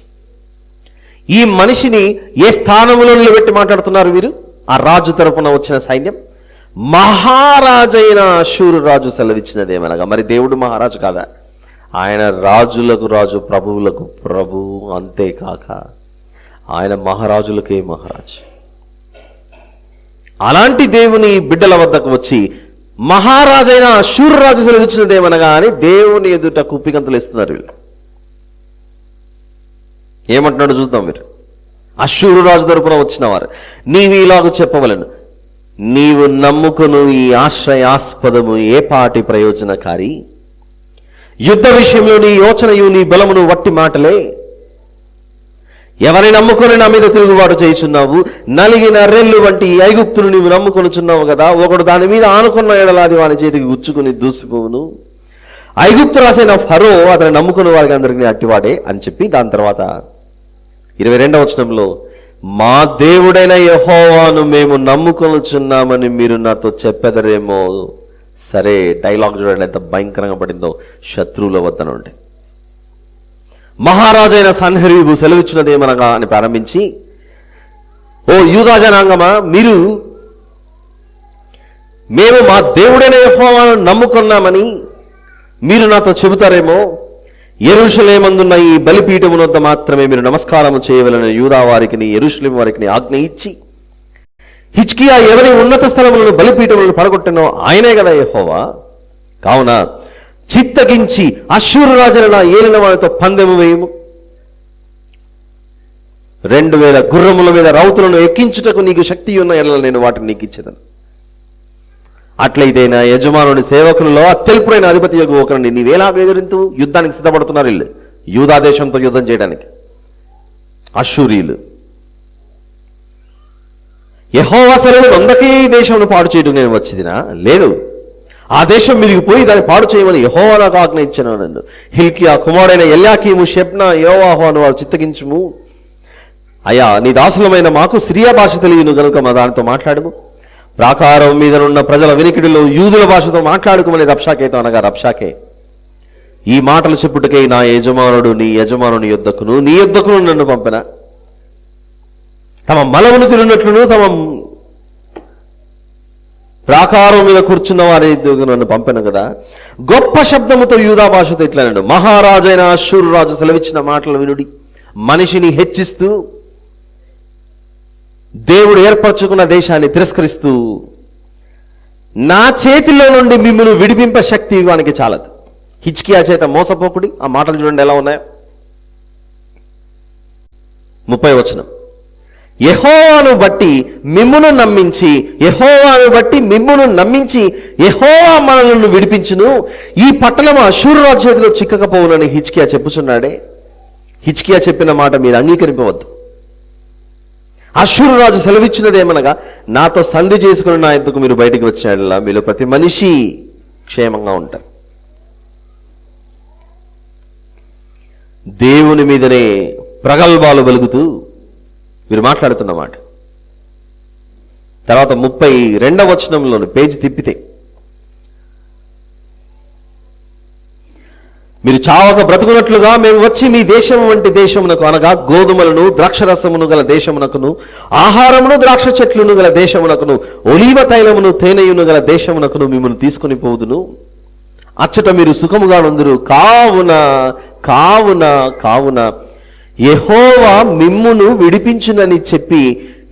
ఈ మనిషిని ఏ స్థానంలో నిలబెట్టి మాట్లాడుతున్నారు వీరు? ఆ రాజు తరపున వచ్చిన సైన్యం. మహారాజైన అష్షూరు రాజు సెలవిచ్చినదేమనగా, మరి దేవుడు మహారాజు కాదా? ఆయన రాజులకు రాజు, ప్రభువులకు ప్రభు. అంతేకాక ఆయన మహారాజులకే మహారాజు. అలాంటి దేవుని బిడ్డల వద్దకు వచ్చి మహారాజైన అష్షూరు రాజు సెలవిచ్చినదేమనగా అని దేవుని ఎదుట కుప్పిగంతులు ఇస్తున్నారు వీళ్ళు. ఏమంటున్నాడు చూద్దాం. మీరు అష్షూరు రాజు తరపున వచ్చిన వారు, నీవు ఇలాగ చెప్పవలను, నీవు నమ్ముకును ఈ ఆశ్రయాస్పదము ఏ పాటి ప్రయోజనకారి? యుద్ధ విషయంలో నీ యోచనయు నీ బలమును వట్టి మాటలే. ఎవరిని నమ్ముకొని నా మీద తిరుగుబాటు చేయుచున్నావు? నలిగిన రెల్లు వంటి ఐగుప్తును నీవు నమ్ముకొనుచున్నావు కదా. ఒకడు దాని మీద ఆనుకున్న ఎడలాది వాని చేతికి గుచ్చుకుని దూసిపోవును. ఐగుప్తు రాసైన ఫరో అతను నమ్ముకున్న వారికి అందరికీ అట్టివాడే అని చెప్పి, దాని తర్వాత 22వ వచనంలో, మా దేవుడైన యెహోవాను మేము నమ్ముకొనుచున్నామని మీరు నాతో చెప్పెదరేమో. సరే, డైలాగ్ చూడండి ఎంత భయంకరంగా పడిందో. శత్రువుల వద్ద నుండి మహారాజైన సన్హెరీబు సెలవిచ్చినదేమనగా అని ప్రారంభించి, ఓ యూదా జనాంగమా, మేము మా దేవుడైన యెహోవాను నమ్ముకున్నామని మీరు నాతో చెబుతారేమో. యెరూషలేమందున్న ఈ బలిపీఠమున వద్ద మాత్రమే మీరు నమస్కారము చేయవలెను యూదా వారికి యెరూషలేము వారికి ఆజ్ఞ ఇచ్చి, హిజ్కియా ఎవరి ఉన్నత స్థలములను బలిపీఠములను పడగొట్టెనో ఆయనే కదా యెహోవా. కావున చిత్తగించి అష్షూరు రాజుల ఏలిన వారితో పందెము వేయము. 2000 గుర్రముల మీద రౌతులను ఎక్కించుటకు నీకు శక్తి ఉన్న ఎడల నేను వాటిని నీకు ఇచ్చేదను. అట్లయితే నా యజమానుని సేవకులలో అత్యల్పుడైన అధిపతి యొక్క ఒకరిని నీవేలా ఎదురింతు? యుద్ధానికి సిద్ధపడుతున్నారు వీళ్ళు, యూదా దేశంతో యుద్ధం చేయడానికి. అష్షూరీయులు యెహోవా సెలవు అందకే ఈ దేశంను పాడు చేయడం నేను వచ్చిదినా? లేదు, ఆ దేశం మీదికి పోయి దాన్ని పాడు చేయమని యెహోవా నాకు ఆజ్ఞ ఇచ్చాను నన్ను. హిల్కియా కుమారుడైన ఎల్యాకీము, షెబ్నా, యోవాహు అని వారు చిత్తగించుము. అయ్యా, నీ దాసులమైన మాకు సిరియా భాష తెలియను గనుక మా దానితో మాట్లాడము. ప్రాకారం మీదనున్న ప్రజల వినికిడిలో యూదుల భాషతో మాట్లాడుకోమని రబ్షాకేతో అనగా, రబ్షాకే ఈ మాటలు చెప్పుటకై నా యజమానుడు నీ యజమానుని యొద్దకును నీ యొద్దకును నన్ను పంపిన. తమ మలమును తిరిగినట్లును తమ ప్రాకారం మీద కూర్చున్న వారి నన్ను పంపాను కదా. గొప్ప శబ్దముతో యూదా భాషతో ఇట్లా అన్నాడు, మహారాజైన అష్షూరు రాజు సెలవిచ్చిన మాటలు వినుడి. మనిషిని హెచ్చిస్తూ దేవుడు ఏర్పరచుకున్న దేశాన్ని తిరస్కరిస్తూ నా చేతిలో నుండి మిమ్మల్ని విడిపింప శక్తి వానికి చాలదు. హిజ్కియా చేత మోసపోకుడి. ఆ మాటలు చూడండి ఎలా ఉన్నాయో. 30వ వచనం, యెహోవాను బట్టి మిమ్మును నమ్మించి యెహోవా మనలను విడిపించును. ఈ పట్టణం అష్షూరు రాజు చేతిలో చిక్కకపోవునని హిజ్కియా చెప్పుచున్నాడే. హిజ్కియా చెప్పిన మాట మీరు అంగీకరింపవద్దు. అష్షూరు రాజు సెలవిచ్చినదేమనగా, నాతో సంధి చేసుకుని నా ఎందుకు మీరు బయటికి వచ్చాడలా మీలో ప్రతి మనిషి క్షేమంగా ఉంటారు. దేవుని మీదనే ప్రగల్భాలు వెలుగుతూ మీరు మాట్లాడుతున్నమాట. తర్వాత 32వ వచనంలోని పేజీ తిప్పితే, మీరు చావక బ్రతుకున్నట్లుగా మేము వచ్చి మీ దేశం వంటి దేశమునకు, అనగా గోధుమలను ద్రాక్షరసమును గల దేశమునకును, ఆహారమును ద్రాక్ష చెట్లును గల దేశమునకును, ఒలీవ తైలమును తేనెయును గల దేశమునకును మిమ్మల్ని తీసుకుని పోదును. అచ్చట మీరు సుఖముగా నుందురు. కావున కావున కావున యెహోవా మిమ్మును విడిపించునని చెప్పి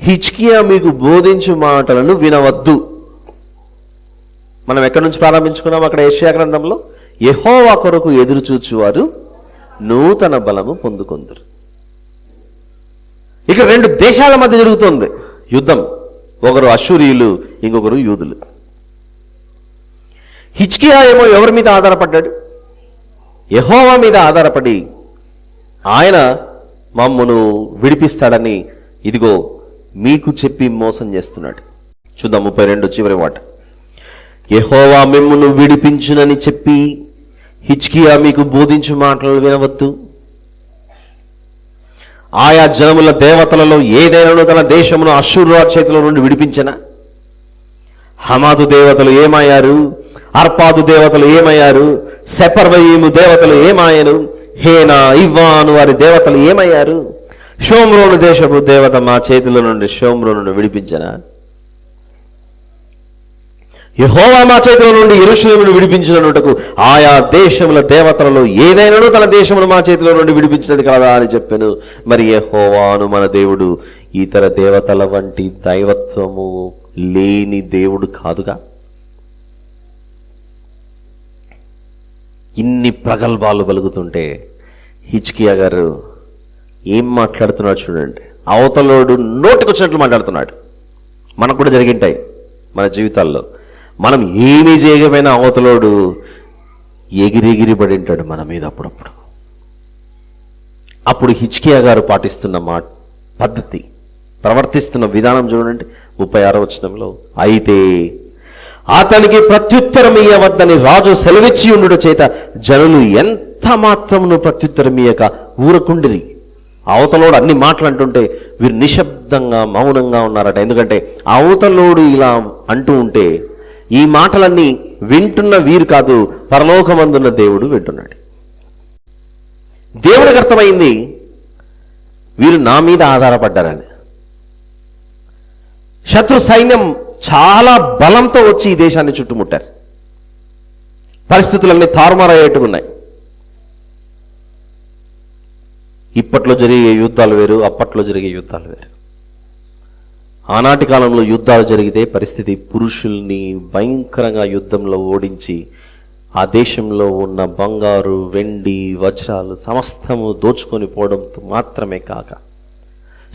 హిజ్కియా మీకు బోధించు మాటలను వినవద్దు. మనం ఎక్కడి నుంచి ప్రారంభించుకున్నాం? అక్కడ యెషయా గ్రంథంలో, యెహోవా కొరకు ఎదురు చూచువారు నూతన బలము పొందుకొందురు. ఇక 2 దేశాల మధ్య జరుగుతోంది యుద్ధం. ఒకరు అష్షూరీయులు, ఇంకొకరు యూదులు. హిజ్కియా ఏమో ఎవరి మీద ఆధారపడ్డాడు? యెహోవా మీద ఆధారపడి ఆయన మమ్మను విడిపిస్తాడని ఇదిగో మీకు చెప్పి మోసం చేస్తున్నాడు. చూద్దాం 32 చివరి మాట. యెహోవా మిమ్మును విడిపించునని చెప్పి హిజ్కియా మీకు బోధించు మాటలు వినవద్దు. ఆయా జనముల దేవతలలో ఏదైనా తన దేశమును అష్షూరు రాజు చేతిలో నుండి విడిపించనా? హమాదు దేవతలు ఏమయ్యారు? అర్పాదు దేవతలు ఏమయ్యారు? సెపర్వయీము దేవతలు ఏమాయను? హేనా ఇవ్వాను వారి దేవతలు ఏమయ్యారు? షోమ్రోను దేశపు దేవత మా చేతిలో నుండి షోమ్రోను విడిపించనా? యెహోవా మా చేతిలో నుండి యెరూషలేమును విడిపించినట్టుకు ఆయా దేశముల దేవతలలో ఏదైనాను తన దేశమును మా చేతిలో నుండి విడిపించినది కలదా అని చెప్పాను. మరి యెహోవాను మన దేవుడు ఇతర దేవతల వంటి దైవత్వము లేని దేవుడు కాదుగా. ఇన్ని ప్రగల్భాలు పలుకుతుంటే హిజ్కియా గారు ఏం మాట్లాడుతున్నాడు చూడండి. అవతలోడు నోటికొచ్చినట్లు మాట్లాడుతున్నాడు. మనకు కూడా జరిగింటాయి మన జీవితాల్లో. మనం ఏమీ చేయకపోయినా అవతలోడు ఎగిరెగిరి పడి ఉంటాడు మన మీద అప్పుడప్పుడు. అప్పుడు హిజ్కియా గారు పాటిస్తున్న పద్ధతి, ప్రవర్తిస్తున్న విధానం చూడండి 36వ వచనంలో. అయితే అతనికి ప్రత్యుత్తరం ఇయ్యవద్దని రాజు సెలవిచ్చి ఉండుట చేత జనులు ఎంత మాత్రమును ప్రత్యుత్తరం ఇయ్యక ఊరకుండిరి. అవతలోడు అన్ని మాటలు అంటుంటే వీరు నిశ్శబ్దంగా మౌనంగా ఉన్నారట. ఎందుకంటే అవతలోడు ఇలా అంటూ ఉంటే ఈ మాటలన్నీ వింటున్న వీరు కాదు, పరలోకమందున్న దేవుడు వింటున్నాడు. దేవుడికి అర్థమైంది వీరు నా మీద ఆధారపడ్డారని. శత్రు సైన్యం చాలా బలంతో వచ్చి ఈ దేశాన్ని చుట్టుముట్టారు. పరిస్థితులన్నీ తారుమారయ్యేట్టుకున్నాయి. ఇప్పట్లో జరిగే యుద్ధాలు వేరు, అప్పట్లో జరిగే యుద్ధాలు వేరు. ఆనాటి కాలంలో యుద్ధాలు జరిగితే పరిస్థితి పురుషుల్ని భయంకరంగా యుద్ధంలో ఓడించి ఆ దేశంలో ఉన్న బంగారు, వెండి, వజ్రాలు సమస్తము దోచుకొని పోవడంతో మాత్రమే కాక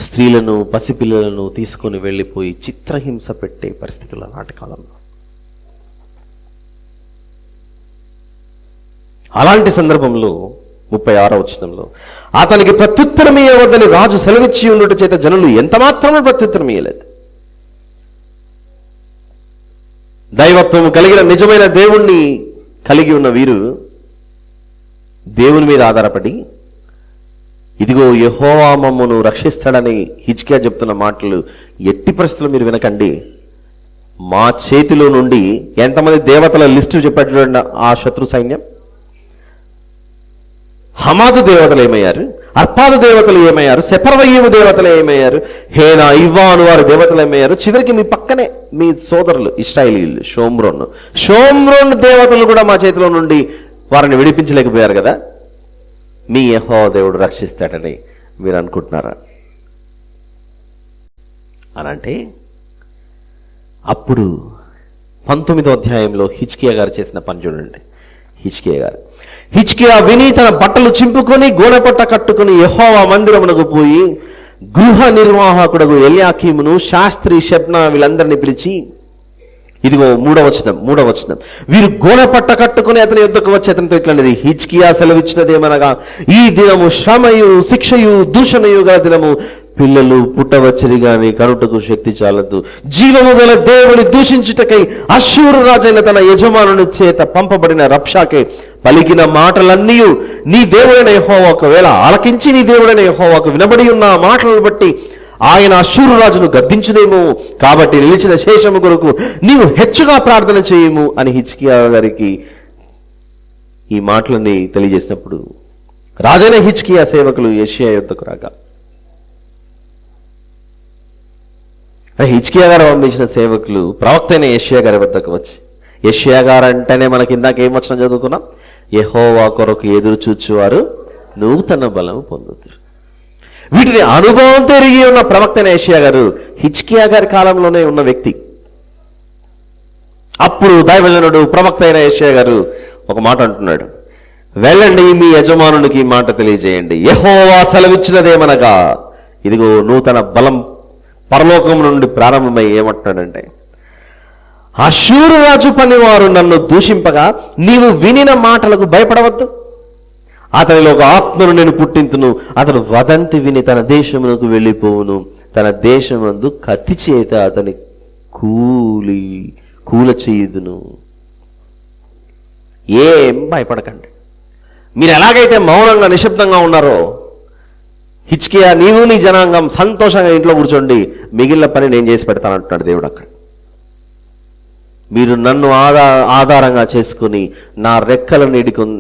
స్త్రీలను, పసిపిల్లలను తీసుకొని వెళ్ళిపోయి చిత్రహింస పెట్టే పరిస్థితులు ఆనాటి కాలంలో. అలాంటి సందర్భంలో 36వ వచనంలో అతనికి ప్రత్యుత్తరం ఇవ్వవద్దని రాజు సెలవిచ్చి ఉండుట చేత జనులు ఎంత మాత్రమే ప్రత్యుత్తరం ఇవ్వలేదు. దైవత్వం కలిగిన నిజమైన దేవుణ్ణి కలిగి ఉన్న వీరు దేవుని మీద ఆధారపడి ఇదిగో యెహోవా మమ్మును రక్షిస్తాడని హిజ్కియా చెప్తున్న మాటలు ఎట్టి పరిస్థితుల్లో మీరు వినకండి. మా చేతిలో నుండి ఎంతమంది దేవతల లిస్టు చెప్పాడు ఆ శత్రు సైన్యం. హమాదు దేవతలు ఏమయ్యారు? అర్పాదు దేవతలు ఏమయ్యారు, సెపర్వయీము దేవతలు ఏమయ్యారు, హేనా ఇవ్వాను వారి దేవతలు ఏమయ్యారు, చివరికి మీ పక్కనే మీ సోదరులు ఇశ్రాయేలీయులు షోమ్రోన్ దేవతలు కూడా మా చేతిలో నుండి వారిని విడిపించలేకపోయారు కదా, మీ యెహోవా దేవుడు రక్షిస్తాడని మీరు అనుకుంటున్నారా అనంటే, అప్పుడు 19వ అధ్యాయంలో హిజ్కియా గారు చేసిన పని చూడండి. హిజ్కియా విని తన బట్టలు చింపుకొని గోనెపట్ట కట్టుకుని యెహోవా మందిరమునకు పోయి గృహ నిర్వాహకుడు ఎల్యాకీమును శాస్త్రి షెబ్నా వీళ్ళందరినీ పిలిచి, ఇదిగో మూడవ వచనం, వీరు గోనెపట్ట కట్టుకుని అతని యొద్దకు వచ్చి అతనితో ఇట్లనేది, హిజ్కియా సెలవిచ్చినదేమనగా, ఈ దినము శ్రమయు శిక్షయు దూషణయు గల దినము, పిల్లలు పుట్టవచ్చరి గాని కనుటకు శక్తి చాలదు, జీవము గల దేవుని దూషించుటకై అశ్షూరు రాజైన తన యజమానుని చేత పంపబడిన రబ్షాకే పలికిన మాటలన్నీ నీ దేవుడైన యెహోవా ఒకవేళ ఆలకించి నీ దేవుడైన యెహోవాకు వినబడి ఉన్న ఆ మాటలను బట్టి ఆయన అశ్షూరు రాజును గద్దించునేమో, కాబట్టి నిలిచిన శేషము కొరకు నీవు హెచ్చుగా ప్రార్థన చేయము అని హిజ్కియా గారికి ఈ మాటలని తెలియజేసినప్పుడు రాజైన హిజ్కియా సేవకులు యెషయా యొద్దకు రాగా, హిజ్కియా గారు పంపించిన సేవకులు ప్రవక్త అయిన యెషయా గారి వద్దకు వచ్చి, యెషయా గారు అంటేనే మనకి ఇందాక ఏం వచనం చదువుకున్నాం, యెహోవా కొరకు ఎదురు చూచువారు నూతన బలం పొందుతారు. వీటిని అనుభవంతో ఎరిగి ఉన్న ప్రవక్త అయిన యెషయా గారు హిజ్కియా గారి కాలంలోనే ఉన్న వ్యక్తి. అప్పుడు దైవజనుడు ప్రవక్త అయిన యెషయా గారు ఒక మాట అంటున్నాడు, వెళ్ళండి మీ యజమానునికి ఈ మాట తెలియజేయండి, యెహోవా సెలవిచ్చినదేమనగా, ఇదిగో నూతన బలం పరలోకం నుండి ప్రారంభమై ఏమంటాడంటే, అశ్షూరు రాజు పనివారు నన్ను దూషింపగా నీవు వినిన మాటలకు భయపడవద్దు, అతనిలో ఒక ఆత్మను నేను పుట్టింతును, అతను వదంతి విని తన దేశమునకు వెళ్ళిపోవును, తన దేశమందు కత్తి చేత అతని కూల చేయుదును. ఏం భయపడకండి, మీరు ఎలాగైతే మౌనంగా నిశ్శబ్దంగా ఉన్నారో, హిజ్కియా నీవు నీ జనాంగం సంతోషంగా ఇంట్లో కూర్చోండి, మిగిలిన పని నేను చేసి పెడతాను అంటున్నాడు దేవుడు. అక్కడ మీరు నన్ను ఆధారంగా చేసుకుని నా రెక్కల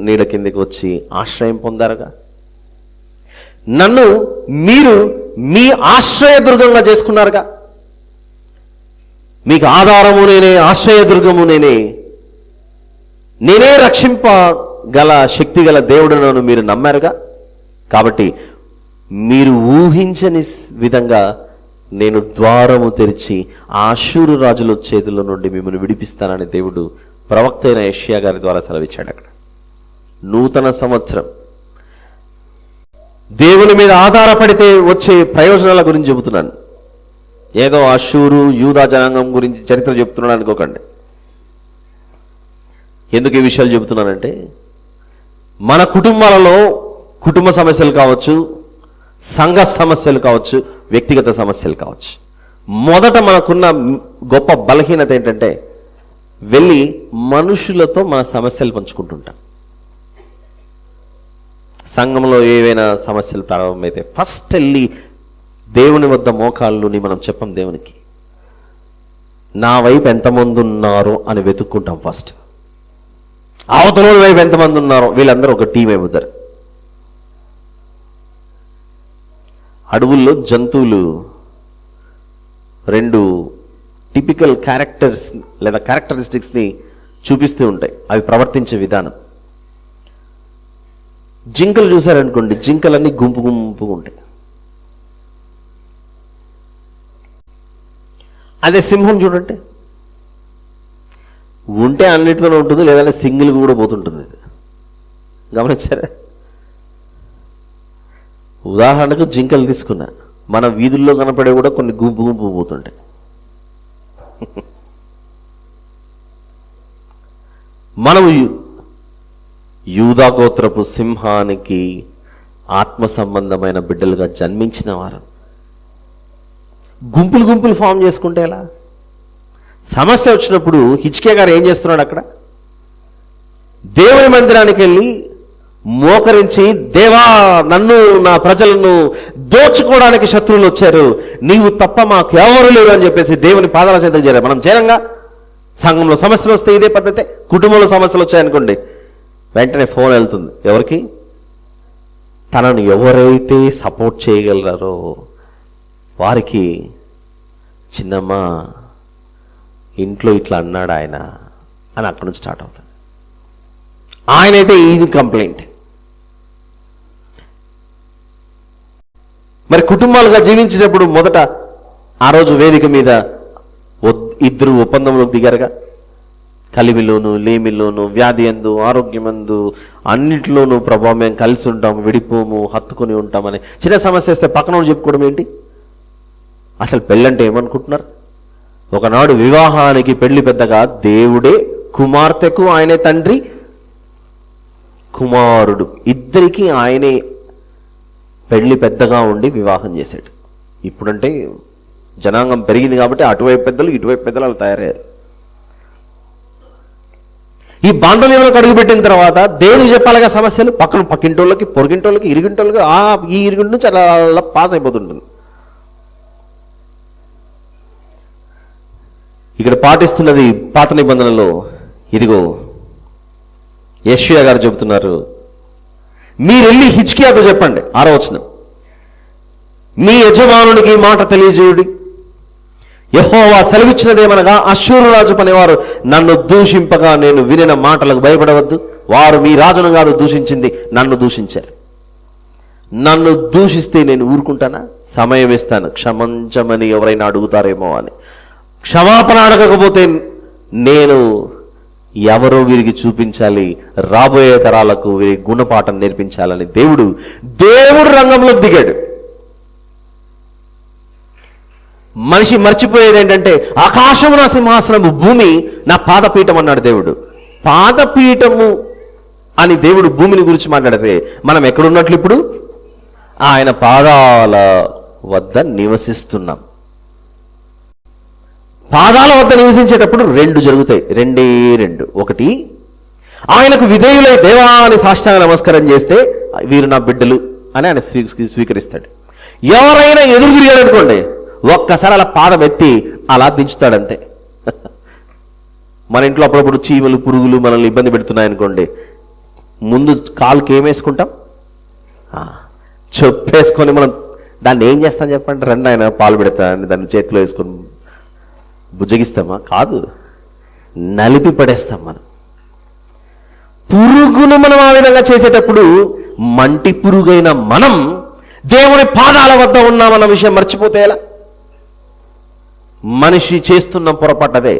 నీడ కిందకి వచ్చి ఆశ్రయం పొందారుగా, నన్ను మీరు మీ ఆశ్రయదుర్గంగా చేసుకున్నారుగా, మీకు ఆధారము నేనే, ఆశ్రయదుర్గము నేనే రక్షింపగల శక్తి గల దేవుడును మీరు నమ్మారుగా, కాబట్టి మీరు ఊహించని విధంగా నేను ద్వారము తెరిచి ఆ అశ్షూరు రాజుల చేతుల నుండి మిమ్మల్ని విడిపిస్తానని దేవుడు ప్రవక్త అయిన యెషయా గారి ద్వారా సెలవిచ్చాడు. అక్కడ నూతన సంవత్సరం దేవుని మీద ఆధారపడితే వచ్చే ప్రయోజనాల గురించి చెబుతున్నాను, ఏదో అశ్షూరు యూదా జనాంగం గురించి చరిత్ర చెప్తున్నాను అనుకోకండి. ఎందుకు ఈ విషయాలు చెబుతున్నానంటే, మన కుటుంబాలలో కుటుంబ సమస్యలు కావచ్చు, సంఘ సమస్యలు కావచ్చు, వ్యక్తిగత సమస్యలు కావచ్చు, మొదట మనకున్న గొప్ప బలహీనత ఏంటంటే వెళ్ళి మనుషులతో మన సమస్యలు పంచుకుంటుంటాం. సంఘంలో ఏవైనా సమస్యలు ప్రారంభమైతే ఫస్ట్ వెళ్ళి దేవుని వద్ద మోకాళ్ళుని మనం చెప్పం దేవునికి, నా వైపు ఎంతమంది ఉన్నారో అని వెతుక్కుంటాం. ఫస్ట్ అవతల వైపు ఎంతమంది ఉన్నారో వీళ్ళందరూ ఒక టీం అయిపోతారు. అడవుల్లో జంతువులు రెండు టిపికల్ క్యారెక్టర్స్ లేదా క్యారెక్టరిస్టిక్స్ని చూపిస్తూ ఉంటాయి, అవి ప్రవర్తించే విధానం. జింకలు చూసారనుకోండి, జింకలన్నీ గుంపు గుంపుగా ఉంటాయి. అదే సింహం చూడండి, ఉంటే అన్నిటిలోనే ఉంటుంది, లేదంటే సింగిల్గా కూడా పోతుంటుంది. గమనించారా? ఉదాహరణకు జింకలు తీసుకున్నా, మన వీధుల్లో కనపడే కూడా కొన్ని గుంపు గుంపు పోతుంటాయి. మనం యూదా గోత్రపు సింహానికి ఆత్మ సంబంధమైన బిడ్డలుగా జన్మించిన వారు గుంపులు గుంపులు ఫామ్ చేసుకుంటే ఎలా? సమస్య వచ్చినప్పుడు హిజ్కియా గారు ఏం చేస్తున్నాడు? అక్కడ దేవుని మందిరానికి వెళ్ళి మోకరించి, దేవా నన్ను నా ప్రజలను దోచుకోవడానికి శత్రువులు వచ్చారు, నీవు తప్ప మాకు ఎవరు లేరు అని చెప్పేసి దేవుని పాదాల చేతకు చేరారు. మనం చేరంగా సంఘంలో సమస్యలు వస్తే ఇదే పద్ధతే. కుటుంబంలో సమస్యలు వచ్చాయనుకోండి, వెంటనే ఫోన్ వెళ్తుంది ఎవరికి? తనను ఎవరైతే సపోర్ట్ చేయగలరో వారికి, చిన్నమ్మ ఇంట్లో ఇట్లా అన్నాడు ఆయన అని అక్కడి నుంచి స్టార్ట్ అవుతుంది. ఆయనైతే ఇది కంప్లైంట్. మరి కుటుంబాలుగా జీవించేటప్పుడు మొదట ఆ రోజు వేదిక మీద ఇద్దరు ఒప్పందంలోకి దిగారుగా. కలిమిలోను, లేమిలోను, వ్యాధి అందు, ఆరోగ్యమందు, అన్నింటిలోనూ ప్రభావం మేము కలిసి ఉంటాము, విడిపోము, హత్తుకొని ఉంటామని. చిన్న సమస్య వస్తే పక్కన చెప్పుకోవడం ఏంటి? అసలు పెళ్ళంటే ఏమనుకుంటున్నారు? ఒకనాడు వివాహానికి పెళ్లి పెద్దగా దేవుడే, కుమార్తెకు ఆయనే తండ్రి, కుమారుడు ఇద్దరికి ఆయనే పెళ్లి పెద్దగా ఉండి వివాహం చేశాడు. ఇప్పుడంటే జనాంగం పెరిగింది కాబట్టి అటువైపు పెద్దలు ఇటువైపు పెద్దలు అలా తయారయ్యారు. ఈ బాంధవ్యంలోకి అడుగుపెట్టిన తర్వాత దేవునికి చెప్పాలిగా సమస్యలు. పక్కింటోళ్ళకి, పొరుగింటోళ్ళకి, ఇరిగింటోళ్ళకి, ఈ ఇరిగింటి నుంచి అలా పాస్ అయిపోతుంటుంది. ఇక్కడ పాటిస్తున్నది పాత నిబంధనలో. ఇదిగో యెషయా గారు చెబుతున్నారు, మీరెళ్ళి హిజ్కియాతో చెప్పండి, 6వ వచనం, మీ యజమానునికి మాట తెలియజేయుడి, యెహోవా సెలవిచ్చినదేమనగా, అష్షూరు రాజు పనివారు నన్ను దూషింపగా నేను వినిన మాటలకు భయపడవద్దు. వారు మీ రాజును కాదు దూషించింది, నన్ను దూషించారు. నన్ను దూషిస్తే నేను ఊరుకుంటానా? సమయం ఇస్తాను, క్షమించమని ఎవరైనా అడుగుతారేమో అని. క్షమాపణ అడగకపోతే నేను ఎవరో వీరికి చూపించాలి, రాబోయే తరాలకు వీరి గుణపాఠం నేర్పించాలని దేవుడు రంగంలోకి దిగాడు. మనిషి మర్చిపోయేది ఏంటంటే, ఆకాశము నా సింహాసనము, భూమి నా పాదపీఠం అన్నాడు దేవుడు. పాదపీఠము అని దేవుడు భూమిని గురించి మాట్లాడితే మనం ఎక్కడున్నట్లు? ఇప్పుడు ఆయన పాదాల వద్ద నివసిస్తున్నాం. పాదాల వద్ద నివసించేటప్పుడు 2 జరుగుతాయి, 2. ఒకటి, ఆయనకు విధేయులై దేవాని సాష్టాంగ నమస్కారం చేస్తే వీరు నా బిడ్డలు అని ఆయన స్వీకరిస్తాడు. ఎవరైనా ఎదురు తిరిగాడనుకోండి, ఒక్కసారి అలా పాదం ఎత్తి అలా దించుతాడంతే. మన ఇంట్లో అప్పుడప్పుడు చీమలు, పురుగులు మనల్ని ఇబ్బంది పెడుతున్నాయనుకోండి, ముందు కాలుకి ఏమేసుకుంటాం? చెప్పేసుకొని మనం దాన్ని ఏం చేస్తాం చెప్పండి? రండి ఆయన పాలు పెడతా అని దాన్ని చేతిలో వేసుకొని బుజ్జగిస్తామా? కాదు, నలిపి పడేస్తాం. మనం పురుగును మనం ఆ విధంగా చేసేటప్పుడు మంటి పురుగైన మనం దేవుని పాదాల వద్ద ఉన్నామన్న విషయం మర్చిపోతే ఎలా? మనిషి చేస్తున్న పొరపాటదే.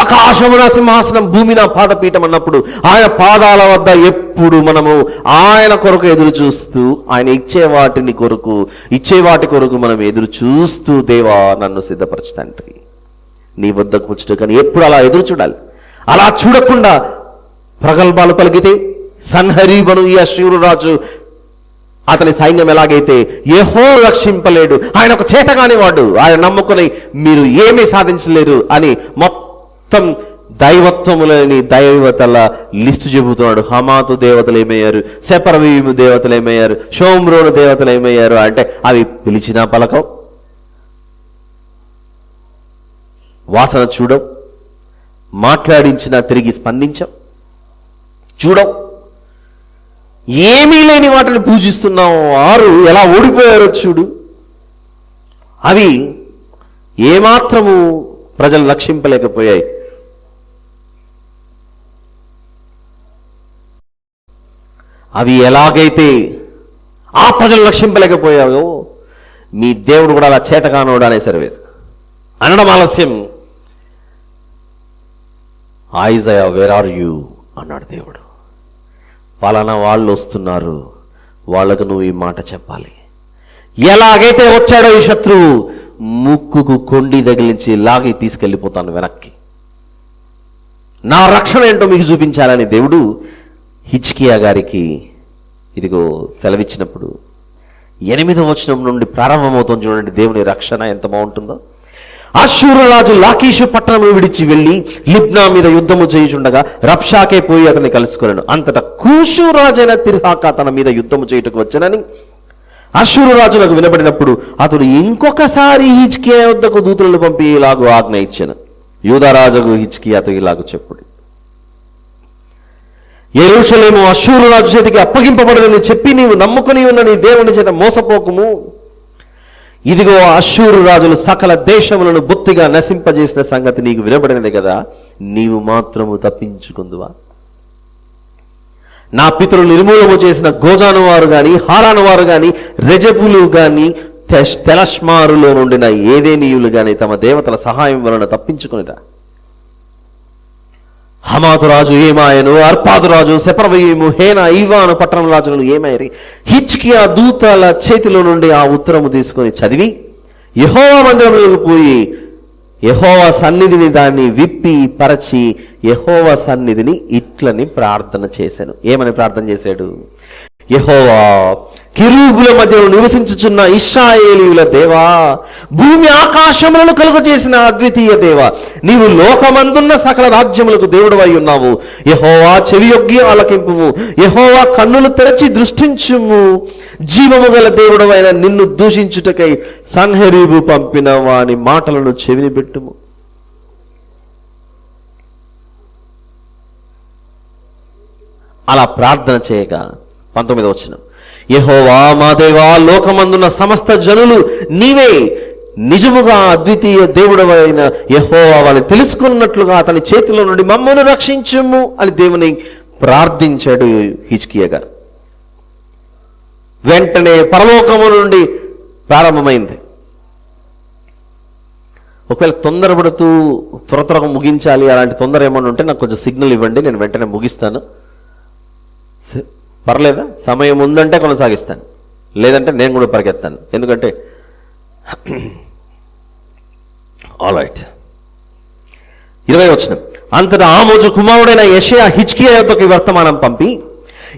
ఆకాశము నా సింహాసనం, భూమి నా పాదపీఠం అన్నప్పుడు ఆయన పాదాల వద్ద ఎప్పుడు మనము ఆయన కొరకు ఎదురు చూస్తూ, ఆయన ఇచ్చే వాటి కొరకు మనం ఎదురు చూస్తూ, దేవా నన్ను సిద్ధపరచు తండ్రి నీ వద్దకు వచ్చుట, కానీ ఎప్పుడు అలా ఎదురు చూడాలి. అలా చూడకుండా ప్రగల్భాలు పలికితే సన్హరీబను, ఈ అష్షూరు రాజు అతని సైన్యం ఎలాగైతే యెహోవా రక్షింపలేడు, ఆయన ఒక చేతగాని వాడు, ఆయన నమ్ముకుని మీరు ఏమీ సాధించలేరు అని మొత్తం దైవత్వములని దైవతల లిస్టు చెబుతున్నాడు. హమాతు దేవతలు ఏమయ్యారు, సెపరవీము దేవతలు ఏమయ్యారు, షోమ్రోను దేవతలు ఏమయ్యారు అంటే అవి పిలిచినా పలకం, వాసన చూడం, మాట్లాడించినా తిరిగి స్పందించం, చూడం. ఏమీ లేని వాటిని పూజిస్తున్నాం. 6 ఎలా ఓడిపోయారో చూడు. అవి ఏమాత్రము ప్రజలు రక్షింపలేకపోయాయి. అవి ఎలాగైతే ఆ ప్రజలు రక్షింపలేకపోయాయో మీ దేవుడు కూడా అలా చేతగానోడు అనేసరి అనడం ఆలస్యం. ఐజయా వేర్ ఆర్ యూ అన్నాడు దేవుడు. పలానా వాళ్ళు వస్తున్నారు, వాళ్ళకు నువ్వు ఈ మాట చెప్పాలి. ఎలాగైతే వచ్చాడో ఈ శత్రువు, ముక్కుకు కొండి తగిలించి లాగి తీసుకెళ్ళిపోతాను వెనక్కి, నా రక్షణ ఏంటో మీకు చూపించాలని దేవుడు హిజ్కియా గారికి ఇదిగో సెలవిచ్చినప్పుడు 8వ వచనం నుండి ప్రారంభమవుతుంది. చూడండి దేవుని రక్షణ ఎంత బాగుంటుందో. అష్షూరు రాజు లాకీషు పట్టణము విడిచి వెళ్ళి లిబ్నా మీద యుద్ధము చేయుచుండగా రబ్షాకే పోయి అతన్ని కలుసుకొనెను. అంతటా కూషు రాజైన తిర్హాకా తన మీద యుద్ధము చేయుటకు వచ్చనని అష్షూరు రాజునకు వినబడినప్పుడు అతడు ఇంకొకసారి హిజ్కియా వద్దకు దూతలను పంపి ఇలాగూ ఆజ్ఞ ఇచ్చెను. యూదారాజుకు హిజ్కియాతో ఇలాగూ చెప్పుడు, యెరూషలేము అష్షూరు రాజు చేతికి అప్పగింపబడదని చెప్పి నీవు నమ్ముకుని ఉన్న నీ దేవుని చేత మోసపోకుము. ఇదిగో అష్షూరు రాజులు సకల దేశములను బొత్తిగా నశింపజేసిన సంగతి నీకు వినబడినది కదా, నీవు మాత్రము తప్పించుకుందువా? నా పితరులు నిర్మూలము చేసిన గోజాను వారు గాని, హారాను వారు గాని, రెజబులు గాని, తెలష్మారులో నుండిన ఏదేనీయులు గాని తమ దేవతల సహాయం వలన తప్పించుకునిరా. హమాతు రాజు ఏమాయను, అర్పాదు రాజు, సెపర్వయీము, హేనా, ఈవాను పట్టణ రాజులు ఏమైరి. హిజ్కియా దూతల చేతిలో నుండి ఆ ఉత్తరము తీసుకొని చదివి యెహోవా మందిరంలోకి పోయి యెహోవా సన్నిధిని దాన్ని విప్పి పరచి యెహోవా సన్నిధిని ఇట్లని ప్రార్థన చేశాను. ఏమని ప్రార్థన చేశాడు? యెహోవా, కెరూబుల మధ్యలో నివసించుచున్న ఇశ్రాయేలీయుల దేవా, భూమి ఆకాశములను కలుగజేసిన అద్వితీయ దేవా, నీవు లోకమందున్న సకల రాజ్యములకు దేవుడవై ఉన్నావు. యెహోవా, చెవియొగ్గి ఆలకింపుము. యెహోవా, కన్నులు తెరచి దృష్టించుము. జీవము గల దేవుడవైన నిన్ను దూషించుటకై సన్హెరీబు పంపిన వాని మాటలను చెవిని పెట్టుము. అలా ప్రార్థన చేయగా 19వ వచనం, యెహోవా మా దేవా, లోకమందున్న సమస్త జనులు నీవే నిజముగా అద్వితీయ దేవుడవైన యెహోవా వాళ్ళని తెలుసుకున్నట్లుగా అతని చేతిలో నుండి మమ్మల్ని రక్షించుము అని దేవుని ప్రార్థించాడు హిజ్కియా గారు. వెంటనే పరలోకము నుండి ప్రారంభమైంది. ఒకవేళ తొందరపడుతూ త్వరగా ముగించాలి అలాంటి తొందర ఏమన్నా ఉంటే నాకు కొంచెం సిగ్నల్ ఇవ్వండి, నేను వెంటనే ముగిస్తాను. పర్లేదా? సమయం ఉందంటే కొనసాగిస్తాను, లేదంటే నేను కూడా పరిగెత్తాను. ఎందుకంటే ఆల్ రైట్. 20వ వచనం, అంతటా ఆమోజు కుమారుడైన యెషయా హిజ్కియా యొద్దకు వర్తమానం పంపి,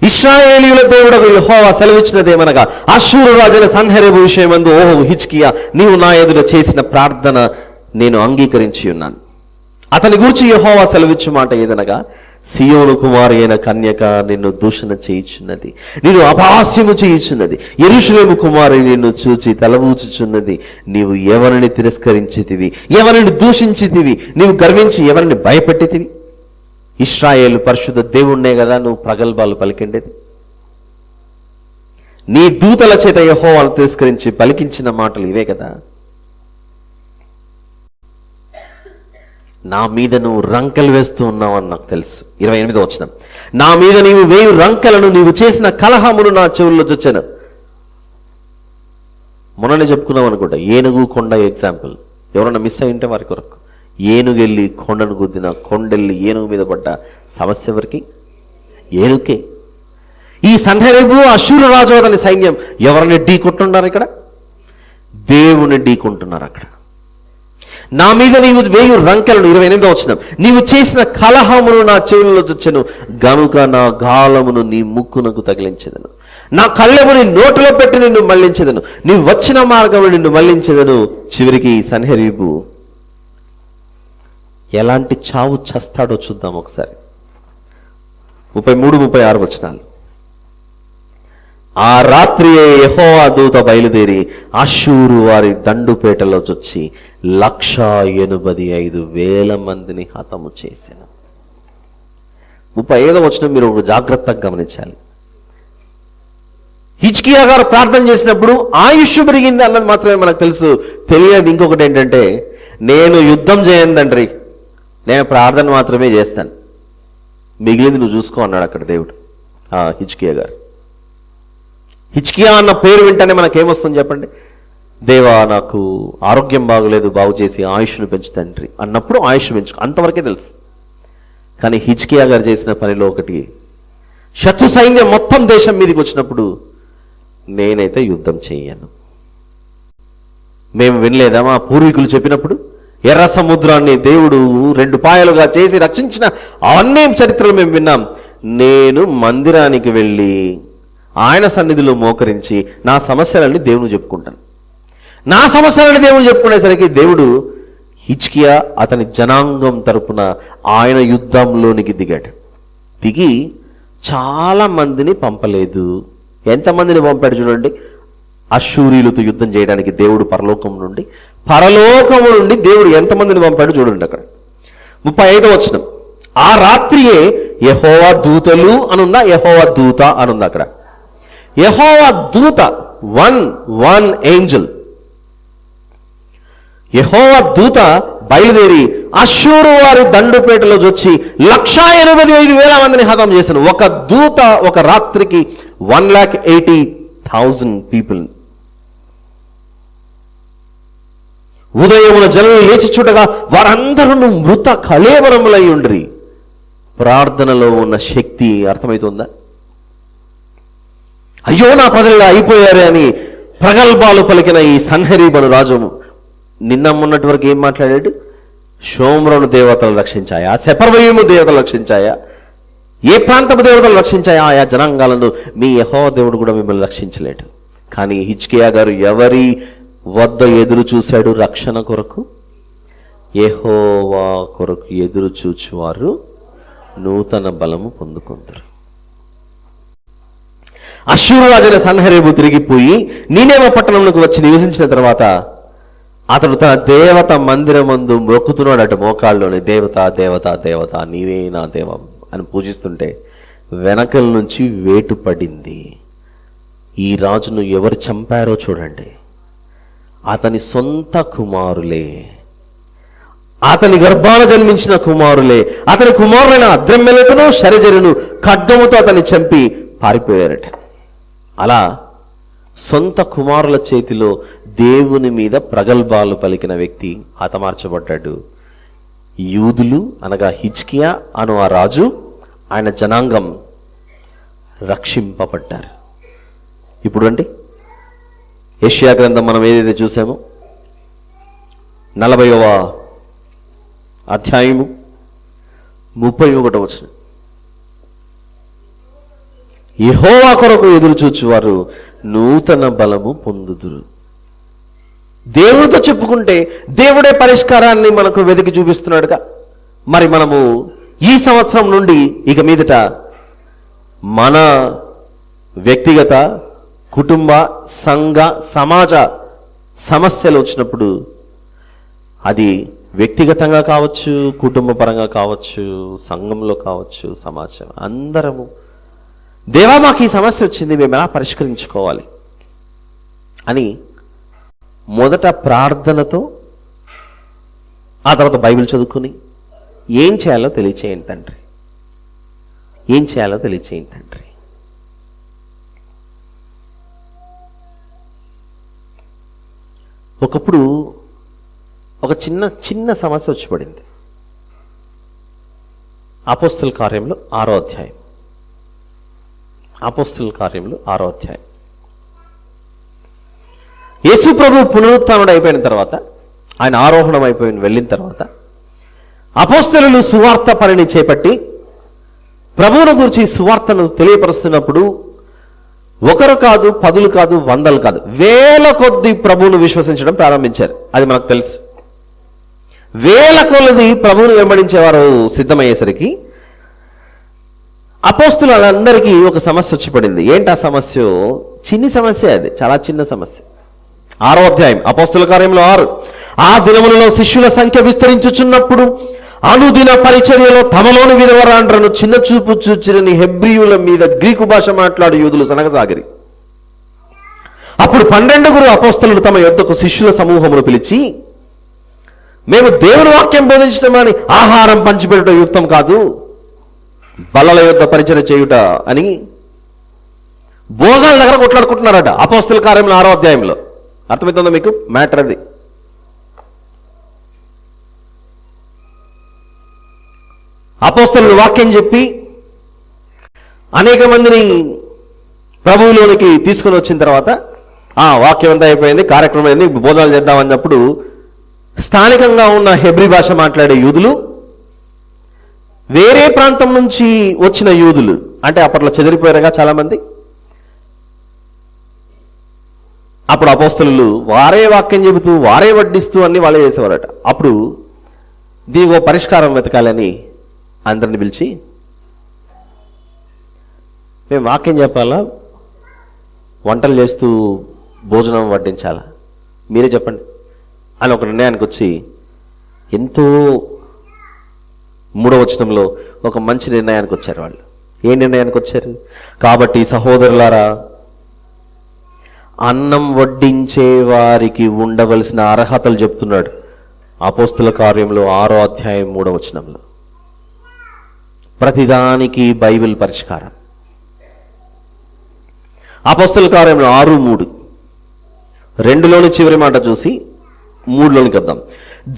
ఇశ్రాయేలీయుల దేవుడకు యెహోవా సెలవిచ్చినదేమనగా, అష్షూరు రాజైన సన్హెరీబు విషయమందు ఓహో హిజ్కియా, నీవు నా ఎదుట చేసిన ప్రార్థన నేను అంగీకరించి ఉన్నాను. అతని గురించి యెహోవా సెలవిచ్చు మాట ఏదనగా, సియోను కుమారి అయిన కన్యక నిన్ను దూషణ చేయుచున్నది, నిన్ను అపహాస్యము చేయుచున్నది. యెరూషలేము కుమారి నిన్ను చూచి తలవూచుచున్నది. నీవు ఎవరిని తిరస్కరించితివి, ఎవరిని దూషించితివి, నీవు గర్వించి ఎవరిని భయపెట్టితివి? ఇశ్రాయేలు పరిశుద్ధ దేవుణ్ణే కదా నువ్వు ప్రగల్భాలు పలికిండేది. నీ దూతల చేత యెహోవాను తిరస్కరించి పలికించిన మాటలు ఇవే కదా. నా మీద నువ్వు రంకెలు వేస్తూ ఉన్నావు అని నాకు తెలుసు. 28వ వచనం, నా మీద నీవు 1000 రంకెలను, నీవు చేసిన కలహమును నా చెవుల్లో చొచ్చాను. మొన్ననే చెప్పుకున్నాం అనుకుంటా, ఏనుగు కొండ ఎగ్జాంపుల్. ఎవరన్నా మిస్ అయి ఉంటే వారి కొరకు. ఏనుగెళ్ళి కొండను గుద్దిన, కొండెళ్ళి ఏనుగు మీద పడ్డ సమస్య ఎవరికి? ఏనుకే. ఈ సన్హెరీబు అష్షూరు రాజు అతని సైన్యం ఎవరిని ఢీకొంటున్నారు? ఇక్కడ దేవుని ఢీకొంటున్నారు. అక్కడ నా మీద నీవు 1000 రంకెలను, 28వ వచనం, నీవు చేసిన కలహమును నా చెవులలో చొచ్చెను గనుక నా గాలమును నీ ముక్కునకు తగిలించెదను, నా కళ్ళెము నీ నోటిలో పెట్టి నిన్ను మళ్లించెదను, నీవు వచ్చిన మార్గము నిన్ను మళ్లించెదను. చివరికి సన్హెరీబు ఎలాంటి చావు చస్తాడో చూద్దాం ఒకసారి. 33-36 వచనాలు. ఆ రాత్రియే యెహోవా దూత బయలుదేరి అష్షూరు వారి దండుపేటలో చొచ్చి 185,000 మందిని హతము చేశాను. 35వ వచనం మీరు జాగ్రత్తగా గమనించాలి. హిజ్కియా గారు ప్రార్థన చేసినప్పుడు ఆయుష్ పెరిగింది అన్నది మాత్రమే మనకు తెలుసు. తెలియదు ఇంకొకటి ఏంటంటే, నేను యుద్ధం చేయను తండ్రి, నేను ప్రార్థన మాత్రమే చేస్తాను, మిగిలింది నువ్వు చూసుకో అన్నాడు అక్కడ దేవుడు హిజ్కియా గారు. హిజ్కియా అన్న పేరు వింటేనే మనకేమొస్తుంది చెప్పండి? దేవా, నాకు ఆరోగ్యం బాగలేదు, బాగు చేసి ఆయుష్ను పెంచు తండ్రి అన్నప్పుడు ఆయుష్ పెంచుకో, అంతవరకే తెలుసు. కానీ హిజ్కియా గారు చేసిన పనిలో ఒకటి, శత్రు సైన్యం మొత్తం దేశం మీదకి వచ్చినప్పుడు నేనైతే యుద్ధం చేయను. మేము వినలేదా మా పూర్వీకులు చెప్పినప్పుడు? ఎర్ర సముద్రాన్ని దేవుడు 2 పాయలుగా చేసి రక్షించిన అవన్నీ చరిత్రలు మేము విన్నాం. నేను మందిరానికి వెళ్ళి ఆయన సన్నిధిలో మోకరించి నా సమస్యలన్నీ దేవుని చెప్పుకుంటాను. నా సమస్యలని దేవుడు చెప్పుకునేసరికి దేవుడు హిజ్కియా అతని జనాంగం తరపున ఆయన యుద్ధంలోనికి దిగాడు. దిగి చాలా మందిని పంపలేదు. ఎంతమందిని పంపాడు చూడండి. అష్షూరీలతో యుద్ధం చేయడానికి దేవుడు పరలోకం నుండి దేవుడు ఎంతమందిని పంపాడు చూడండి అక్కడ. 35వ వచనం, ఆ రాత్రియే యెహోవా దూతలు అనుందా, యెహోవా దూత అనుందా? అక్కడ యెహోవా దూత, వన్ ఏంజల్. యెహోవా దూత బయలుదేరి అష్షూరు వారి దండుపేటలో వచ్చి 185,000 మందిని హతం చేశాను. ఒక దూత ఒక రాత్రికి 180,000 పీపుల్. ఉదయమున జనులు లేచి చూడగా వారందరూ మృత కళేవరములై ఉండ్రి. ప్రార్థనలో ఉన్న శక్తి అర్థమవుతుందా? అయ్యో నా ప్రజలు అయిపోయారే అని ప్రగల్భాలు పలికిన ఈ సన్హెరీబను రాజు నిన్న మొన్నటి వరకు ఏం మాట్లాడాడు? షోమ్రోను దేవతలు రక్షించాయా, సెపర్వయము దేవతలు రక్షించాయా, ఏ ప్రాంతపు దేవతలు రక్షించాయా, ఆయా జనాంగాలను మీ యెహోవా దేవుడు కూడా మిమ్మల్ని రక్షించలేడు. కానీ హిజ్కియా గారు ఎవరి వద్ద ఎదురు చూశాడు రక్షణ కొరకు? యెహోవా కొరకు ఎదురు చూచువారు నూతన బలము పొందుకుంటారు. అష్షూరు రాజైన సన్హెరీబు తిరిగిపోయి నీనేవా పట్టణంలోకి వచ్చి నివసించిన తర్వాత అతడు తన దేవత మందిరమందు మొక్కుతున్నాడట. మోకాళ్ళలోనే దేవత దేవత దేవత నీవే నా దేవం అని పూజిస్తుంటే వెనకల నుంచి వేటు పడింది. ఈ రాజును ఎవరు చంపారో చూడండి. అతని సొంత కుమారులే, అతని గర్భాన జన్మించిన కుమారులే. అతని కుమారులైన అద్రమ్మెలకును షరెజరును ఖడ్గముతో అతన్ని చంపి పారిపోయారట. అలా సొంత కుమారుల చేతిలో దేవుని మీద ప్రగల్భాలు పలికిన వ్యక్తి హతమార్చబడ్డాడు. యూదులు అనగా హిజ్కియా అను ఆ రాజు, ఆయన జనాంగం రక్షింపబడ్డారు. ఇప్పుడు అండి యెషయా గ్రంథం మనం ఏదైతే చూసామో 40వ అధ్యాయము 31వ వచనం, యెహోవా కొరకు ఎదురు చూచువారు నూతన బలము పొందుదురు. దేవుడితో చెప్పుకుంటే దేవుడే పరిష్కారాన్ని మనకు వెతికి చూపిస్తున్నాడుగా. మరి మనము ఈ సంవత్సరం నుండి ఇక మీదట మన వ్యక్తిగత, కుటుంబ, సంఘ, సమాజ సమస్యలు వచ్చినప్పుడు అది వ్యక్తిగతంగా కావచ్చు, కుటుంబ పరంగా కావచ్చు, సంఘంలో కావచ్చు, సమాజం అందరము దేవా మాకు ఈ సమస్య వచ్చింది, మేము ఎలా పరిష్కరించుకోవాలి అని మొదట ప్రార్థనతో, ఆ తర్వాత బైబిల్ చదువుకుని ఏం చేయాలో తెలియచేయండి తండ్రి, ఏం చేయాలో తెలియచేయండి తండ్రి. ఒకప్పుడు ఒక చిన్న సమస్య వచ్చి పడింది. అపోస్తల కార్యంలో 6వ అధ్యాయం, అపోస్తల కార్యంలో 6వ అధ్యాయం. యేసు ప్రభు పునరుత్థానుడు అయిపోయిన తర్వాత, ఆయన ఆరోహణం అయిపోయిన వెళ్ళిన తర్వాత అపోస్తలులు సువార్త పనిని చేపట్టి ప్రభువును గురించి సువార్తను తెలియపరుస్తున్నప్పుడు ఒకరు కాదు, 10 కాదు, 100 కాదు, వేల కొద్ది ప్రభువును విశ్వసించడం ప్రారంభించారు. అది మనకు తెలుసు. వేల కొలది ప్రభువును వెంబడించేవారు సిద్ధమయ్యేసరికి అపోస్తలులందరికీ ఒక సమస్య వచ్చి పడింది. ఏంటి ఆ సమస్య? చిన్ని సమస్య, అది చాలా చిన్న సమస్య. 6వ అధ్యాయం అపోస్తల కార్యంలో 6. ఆ దినములలో శిష్యుల సంఖ్య విస్తరించుచున్నప్పుడు అనుదిన పరిచర్యలో తమలోని విధవరాండ్రను చిన్న చూపు చూచిరని హెబ్రీయుల మీద గ్రీకు భాష మాట్లాడు యూదులు సనగసాగిరి. అప్పుడు 12 అపోస్తలులు తమ యొద్దకు శిష్యుల సమూహమును పిలిచి, మేము దేవుని వాక్యం బోధించడమని ఆహారం పంచిపెట్టడం యుక్తం కాదు, బల్లల యొద్ద పరిచర్య చేయుట అని భోజనాల దగ్గర కొట్లాడుకుంటున్నారట. అపోస్తల కార్యంలో 6వ అధ్యాయంలో. అర్థమవుతుందా మీకు మ్యాటర్? అది అపోస్తలులు వాక్యం చెప్పి అనేక మందిని ప్రభువులోనికి తీసుకుని వచ్చిన తర్వాత వాక్యం అంతా అయిపోయింది, కార్యక్రమం అయింది, భోజనాలు చేద్దామన్నప్పుడు స్థానికంగా ఉన్న హెబ్రీ భాష మాట్లాడే యూదులు, వేరే ప్రాంతం నుంచి వచ్చిన యూదులు, అంటే అప్పట్లో చెదిరిపోయారుగా చాలామంది, అప్పుడు అపోస్తలులు వారే వాక్యం చెబుతూ వారే వడ్డిస్తూ అన్ని వాళ్ళే చేసేవారట. అప్పుడు దీనికో పరిష్కారం వెతకాలని అందరిని పిలిచి, మేము వాక్యం చెప్పాలా, వంటలు చేస్తూ భోజనం వడ్డించాలా, మీరే చెప్పండి అని ఒక నిర్ణయానికి వచ్చి ఎంతో 3వ వచనంలో ఒక మంచి నిర్ణయానికి వచ్చారు వాళ్ళు. ఏ నిర్ణయానికి వచ్చారు? కాబట్టి సహోదరులారా, అన్నం వడ్డించే వారికి ఉండవలసిన అర్హతలు చెప్తున్నాడు అపోస్తుల కార్యంలో 6వ అధ్యాయం 3వ వచనంలో. ప్రతిదానికి బైబిల్ పరిష్కారం. అపోస్తుల కార్యంలో 6:3, 2లోని చివరి మాట చూసి 3లోనికి వద్దాం.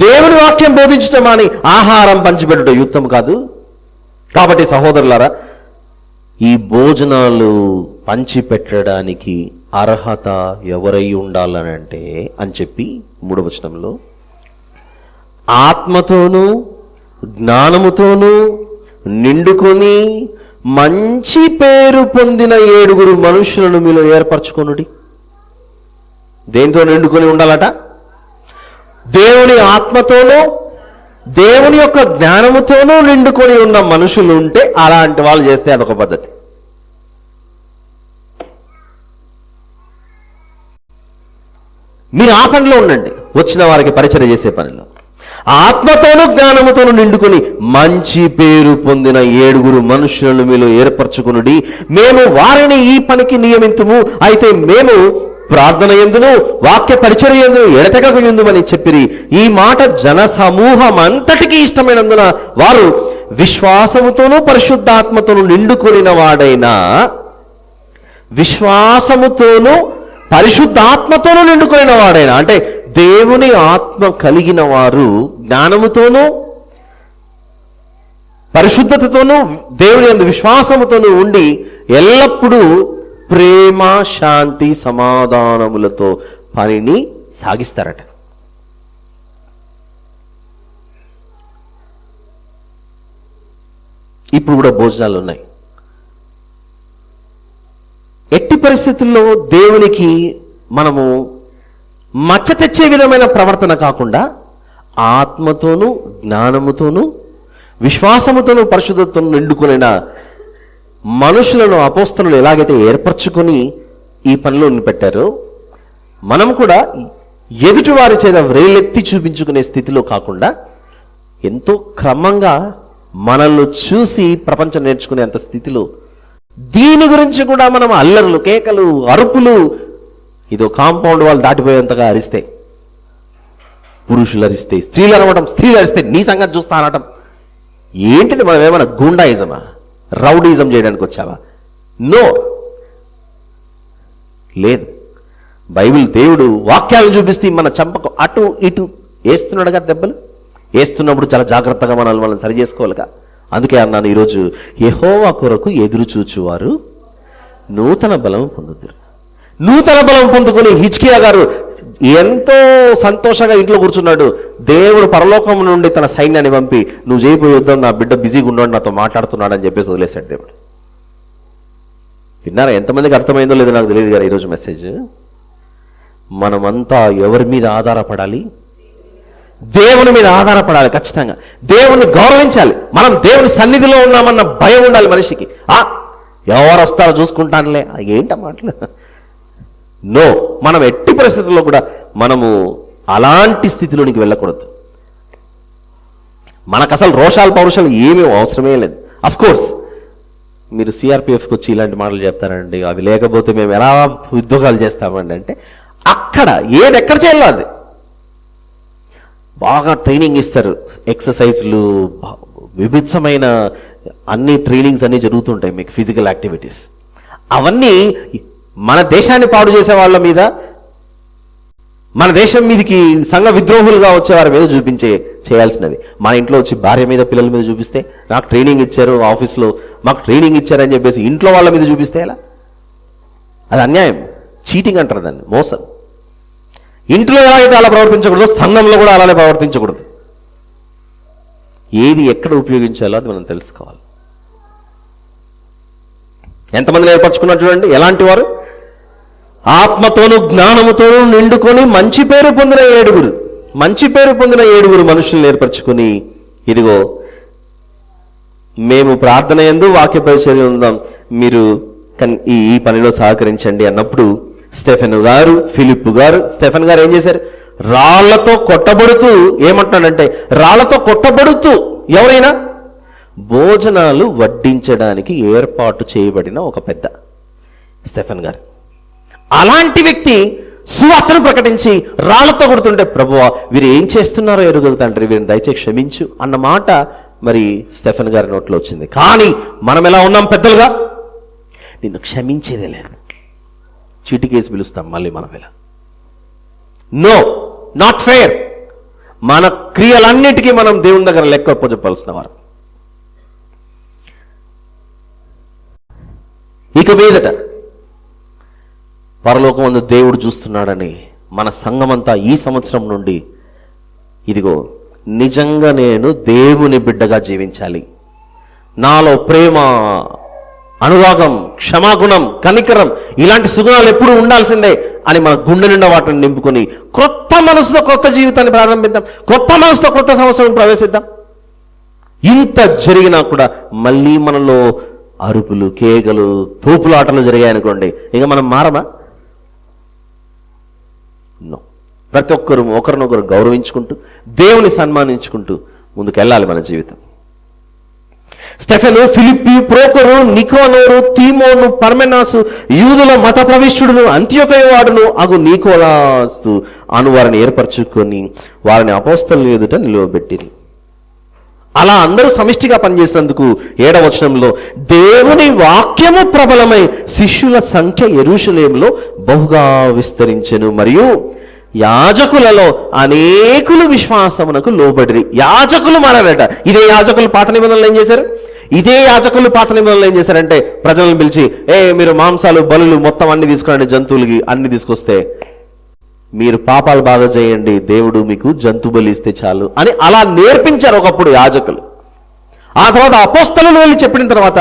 దేవుని వాక్యం బోధించటం అని ఆహారం పంచిపెట్టుట యుక్తం కాదు. కాబట్టి సహోదరులారా, ఈ భోజనాలు పంచిపెట్టడానికి అర్హత ఎవరై ఉండాలనంటే అని చెప్పి 3వ వచనంలో ఆత్మతోనూ జ్ఞానముతోనూ నిండుకొని మంచి పేరు పొందిన 7 మనుషులను మీలో ఏర్పరచుకొనుడి. దేంతో నిండుకొని ఉండాలట? దేవుని ఆత్మతోనూ దేవుని యొక్క జ్ఞానముతోనూ నిండుకొని ఉన్న మనుషులు ఉంటే అలాంటి వాళ్ళు చేస్తే అదొక పద్ధతి. మీరు ఆ పనిలో ఉండండి, వచ్చిన వారికి పరిచర్య చేసే పనిలో. ఆత్మతోనూ జ్ఞానముతోనూ నిండుకొని మంచి పేరు పొందిన 7 మనుషులను మీలో ఏర్పరచుకునుడి. మేము వారిని ఈ పనికి నియమింతుము. అయితే మేము ప్రార్థన యందును వాక్య పరిచర్య యందును ఎడతెగక యుందుమని చెప్పిరి. ఈ మాట జన సమూహం అంతటికీ ఇష్టమైనందున వారు విశ్వాసముతోనూ పరిశుద్ధాత్మతోనూ నిండుకొనిన వాడైనా, విశ్వాసముతోనూ పరిశుద్ధాత్మతోనూ నిండుకొనిన వాడైనా అంటే దేవుని ఆత్మ కలిగిన వారు జ్ఞానముతోనూ పరిశుద్ధతతోనూ దేవుని యందు విశ్వాసముతోనూ ఉండి ఎల్లప్పుడూ ప్రేమ, శాంతి, సమాధానములతో పనిని సాగిస్తారట. ఇప్పుడు కూడా భోజనాలు ఉన్నాయి. ఎట్టి పరిస్థితుల్లో దేవునికి మనము మచ్చ తెచ్చే విధమైన ప్రవర్తన కాకుండా ఆత్మతోనూ జ్ఞానముతోనూ విశ్వాసముతోనూ పరిశుద్ధతను నిండుకొనిన మనుషులను అపోస్తలులు ఎలాగైతే ఏర్పరచుకొని ఈ పనిలో పెట్టారో, మనం కూడా ఎదుటి వారి చేత వ్రేలెత్తి చూపించుకునే స్థితిలో కాకుండా ఎంతో క్రమంగా మనల్ని చూసి ప్రపంచం నేర్చుకునేంత స్థితిలో, దీని గురించి కూడా మనం అల్లర్లు, కేకలు, అరుపులు, ఇదో కాంపౌండ్ వాళ్ళు దాటిపోయేంతగా అరిస్తే, పురుషులు అరిస్తే, స్త్రీలు అరవడం, స్త్రీలు అరిస్తే నీ సంగతి చూస్తా అనటం ఏంటిది? మనం ఏమైనా గూండాయిజమా, రౌడీజం చేయడానికి వచ్చావా? నో, లేదు. బైబిల్ దేవుడు వాక్యాలను చూపిస్తే మన చంపకు అటు ఇటు వేస్తున్నాడుగా దెబ్బలు. వేస్తున్నప్పుడు చాలా జాగ్రత్తగా మనల్ని సరి చేసుకోవాలిగా. అందుకే అన్నాను ఈరోజు, యెహోవా కొరకు ఎదురు చూచువారు నూతన బలం పొందుతారు. నూతన బలం పొందుకొని హిజ్కియా గారు ఎంతో సంతోషంగా ఇంట్లో కూర్చున్నాడు. దేవుడు పరలోకం నుండి తన సైన్యాన్ని పంపి, నువ్వు చేయబోయే యుద్ధం, నా బిడ్డ బిజీగా ఉన్నాడు, నాతో మాట్లాడుతున్నాడు అని చెప్పేసి వదిలేశాడు దేవుడు. విన్నారా? ఎంతమందికి అర్థమైందో లేదో నాకు తెలియదు కదా ఈరోజు మెసేజ్. మనమంతా ఎవరి మీద ఆధారపడాలి? దేవుని మీద ఆధారపడాలి. ఖచ్చితంగా దేవుణ్ణి గౌరవించాలి. మనం దేవుని సన్నిధిలో ఉన్నామన్న భయం ఉండాలి మనిషికి. ఎవరు వస్తారో చూసుకుంటానులే, ఏంట మాటలు. నో, మనం ఎట్టి పరిస్థితుల్లో కూడా మనము అలాంటి స్థితిలోనికి వెళ్ళకూడదు. మనకు అసలు రోషాలు పౌరుషాలు ఏమీ అవసరమే లేదు. అఫ్ కోర్స్ మీరు సిఆర్పిఎఫ్కి వచ్చి ఇలాంటి మాటలు చెప్తారండి, అవి లేకపోతే మేము ఎలా ఉద్యోగాలు చేస్తామండి అంటే, అక్కడ ఏది ఎక్కడ చేయాలో అది బాగా ట్రైనింగ్ ఇస్తారు. ఎక్సర్సైజ్లు, విభిన్నమైన అన్ని ట్రైనింగ్స్ అన్నీ జరుగుతుంటాయి మీకు, ఫిజికల్ యాక్టివిటీస్. అవన్నీ మన దేశాన్ని పాడు చేసే వాళ్ళ మీద, మన దేశం మీదకి సంఘ విద్రోహులుగా వచ్చేవారి మీద చేయాల్సినవి. మన ఇంట్లో వచ్చి భార్య మీద, పిల్లల మీద చూపిస్తే, నాకు ట్రైనింగ్ ఇచ్చారు, ఆఫీస్లో మాకు ట్రైనింగ్ ఇచ్చారని చెప్పేసి ఇంట్లో వాళ్ళ మీద చూపిస్తే ఎలా? అది అన్యాయం, చీటింగ్ అంటారు దాన్ని, మోసం. ఇంట్లో ఎలాగైతే అలా ప్రవర్తించకూడదు, సంఘంలో కూడా అలానే ప్రవర్తించకూడదు. ఏది ఎక్కడ ఉపయోగించాలో అది మనం తెలుసుకోవాలి. ఎంతమందిని ఏర్పరచుకున్నారు చూడండి. ఎలాంటి వారు? ఆత్మతోనూ జ్ఞానముతోనూ నిండుకొని మంచి పేరు పొందిన 7, మంచి పేరు పొందిన 7 మనుషులను ఏర్పరచుకొని, ఇదిగో మేము ప్రార్థన యందు వాక్య పరిచర్య ఉందాం, మీరు ఈ పనిలో సహకరించండి అన్నప్పుడు స్టెఫెన్ గారు, ఫిలిప్ గారు, స్టెఫెన్ గారు ఏం చేశారు? రాళ్లతో కొట్టబడుతూ ఏమంటున్నాడంటే, రాళ్లతో కొట్టబడుతూ ఎవరైనా భోజనాలు వడ్డించడానికి ఏర్పాటు చేయబడిన ఒక పెద్ద స్టెఫెన్ గారు. అలాంటి వ్యక్తి సువార్తను ప్రకటించి రాళ్లతో కొడుతుంటే, ప్రభువా వీరు ఏం చేస్తున్నారో ఎరుగదు తండ్రి, వీరిని దయచేసి క్షమించు అన్న మాట మరి స్టెఫెన్ గారి నోట్లో వచ్చింది. కానీ మనం ఎలా ఉన్నాం పెద్దలుగా? నిన్ను క్షమించేదే లేదు, చీటికేసి పిలుస్తాం మళ్ళీ మనం ఇలా. No, not fair. మన క్రియలన్నిటికీ మనం దేవుని దగ్గర లెక్క చెప్పాల్సిన వారు. ఇక మీదట పరలోకమందు దేవుడు చూస్తున్నాడని మన సంఘమంతా ఈ సంవత్సరం నుండి ఇదిగో నిజంగా నేను దేవుని బిడ్డగా జీవించాలి, నాలో ప్రేమ, అనురాగం, క్షమాగుణం, కనికరం ఇలాంటి సుగుణాలు ఎప్పుడు ఉండాల్సిందే అని మన గుండె నిండా వాటిని నింపుకొని క్రొత్త మనసుతో కొత్త జీవితాన్ని ప్రారంభిద్దాం, కొత్త మనసుతో కొత్త సంవత్సరం ప్రవేశిద్దాం. ఇంత జరిగినా కూడా మళ్ళీ మనలో అరుపులు, కేకలు, తోపులాటలు జరిగాయనుకోండి, ఇక మనం మారమా? నో. ప్రతి ఒక్కరు ఒకరినొకరు గౌరవించుకుంటూ దేవుని సన్మానించుకుంటూ ముందుకు వెళ్ళాలి మన జీవితం. స్టెఫెను, ఫిలిప్పి, ప్రోకొరు, నికోనోరు, తీమోను, పర్మెనాసు, యూదుల మత ప్రవిష్టుడును, అంత్యోకయ వాడును అగు నీకోలాసు అను వారిని ఏర్పరచుకొని వారిని అపోస్తలుల ఎదుట నిలువబెట్టిరి. అలా అందరూ సమిష్టిగా పనిచేసినందుకు 7వ వచనంలో దేవుని వాక్యము ప్రబలమై శిష్యుల సంఖ్య యెరూషలేములో బహుగా విస్తరించెను, మరియు యాజకులలో అనేకులు విశ్వాసమునకు లోబడిరి. యాజకులు మారారట. ఇదే యాజకులు పాత నిబంధనలు ఏం చేశారు? ఇదే యాజకులు పాత నిబంధనలు ఏం చేశారంటే ప్రజలను పిలిచి, మీరు మాంసాలు, బలులు మొత్తం అన్ని తీసుకురండి, జంతువులకి అన్ని తీసుకొస్తే మీరు పాపాలు బాగా చేయండి, దేవుడు మీకు జంతు బలి ఇస్తే చాలు అని అలా నేర్పించారు ఒకప్పుడు యాజకులు. ఆ తర్వాత అపోస్తలులు వెళ్ళి చెప్పిన తర్వాత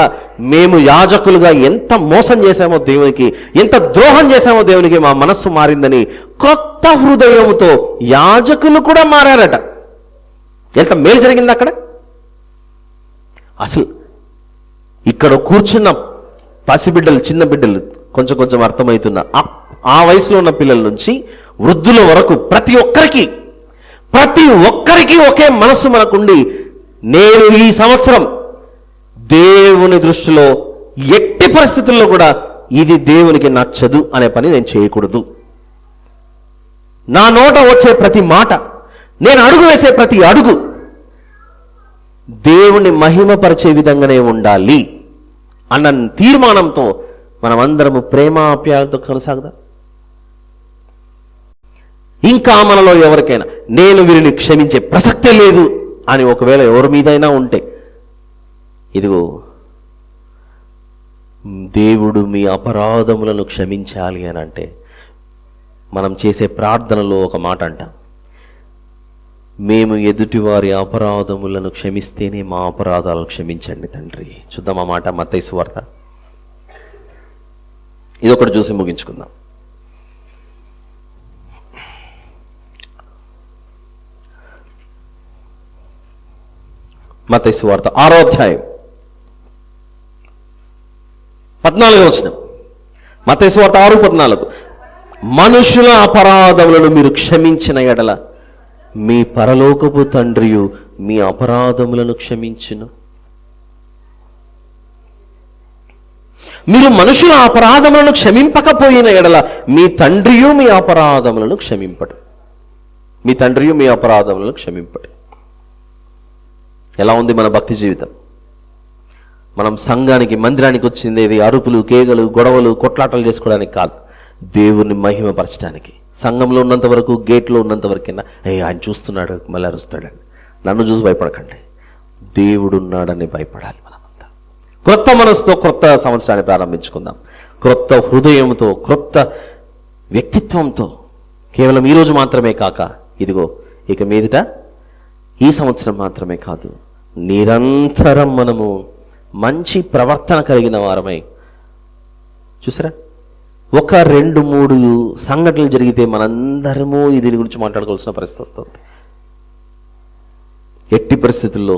మేము యాజకులుగా ఎంత మోసం చేశామో దేవునికి, ఎంత ద్రోహం చేశామో దేవునికి, మా మనస్సు మారిందని కొత్త హృదయంతో యాజకులు కూడా మారారట. ఎంత మేలు జరిగింది అక్కడ. అసలు ఇక్కడ కూర్చున్న పసిబిడ్డలు, చిన్న బిడ్డలు, కొంచెం కొంచెం అర్థమవుతున్న ఆ వయసులో ఉన్న పిల్లల నుంచి వృద్ధుల వరకు ప్రతి ఒక్కరికి ఒకే మనస్సు మనకుండి, నేను ఈ సంవత్సరం దేవుని దృష్టిలో ఎట్టి పరిస్థితుల్లో కూడా ఇది దేవునికి నచ్చదు అనే పని నేను చేయకూడదు. నా నోట వచ్చే ప్రతి మాట, నేను అడుగు వేసే ప్రతి అడుగు దేవుని మహిమపరిచే విధంగానే ఉండాలి అన్న తీర్మానంతో మనమందరము ప్రేమాప్యాలతో కొనసాగుదాం. ఇంకా మనలో ఎవరికైనా నేను వీరిని క్షమించే ప్రసక్తే లేదు అని ఒకవేళ ఎవరి మీదైనా ఉంటే, ఇదిగో దేవుడు మీ అపరాధములను క్షమించాలి అని అంటే మనం చేసే ప్రార్థనలో ఒక మాట అంటాం, మేము ఎదుటివారి అపరాధములను క్షమిస్తేనే మా అపరాధాలను క్షమించండి తండ్రి. చూద్దాం ఆ మాట, మత్తయి సువార్త. ఇదొకటి చూసి ముగించుకుందాం. మత్తయి సువార్త 6వ అధ్యాయం 14వ వచనం. మత్తయి సువార్త 6:14. మనుషుల అపరాధములను మీరు క్షమించిన ఎడల మీ పరలోకపు తండ్రియు మీ అపరాధములను క్షమించును. మీరు మనుషుల అపరాధములను క్షమింపకపోయిన ఎడల మీ తండ్రియు మీ అపరాధములను క్షమింపడు. మీ తండ్రియు మీ అపరాధములను క్షమింపడు. ఎలా ఉంది మన భక్తి జీవితం? మనం సంఘానికి, మందిరానికి వచ్చింది ఇది అరుపులు, కేగలు, గొడవలు, కొట్లాటలు చేసుకోవడానికి కాదు, దేవుని మహిమపరచడానికి. సంఘంలో ఉన్నంత వరకు, గేట్లో ఉన్నంత వరకైనా ఆయన చూస్తున్నాడు మళ్ళీ అరుస్తాడని నన్ను చూసి భయపడకండి, దేవుడున్నాడని భయపడాలి మనమంతా. క్రొత్త మనసుతో క్రొత్త సంవత్సరాన్ని ప్రారంభించుకుందాం. క్రొత్త హృదయంతో, క్రొత్త వ్యక్తిత్వంతో. కేవలం ఈరోజు మాత్రమే కాక, ఇదిగో ఇక మీదట ఈ సంవత్సరం మాత్రమే కాదు, నిరంతరం మనము మంచి ప్రవర్తన కలిగిన వారమై. చూసారా, 1-2-3 సంఘటనలు జరిగితే మనందరము దీని గురించి మాట్లాడుకోవాల్సిన పరిస్థితి వస్తుంది. ఎట్టి పరిస్థితుల్లో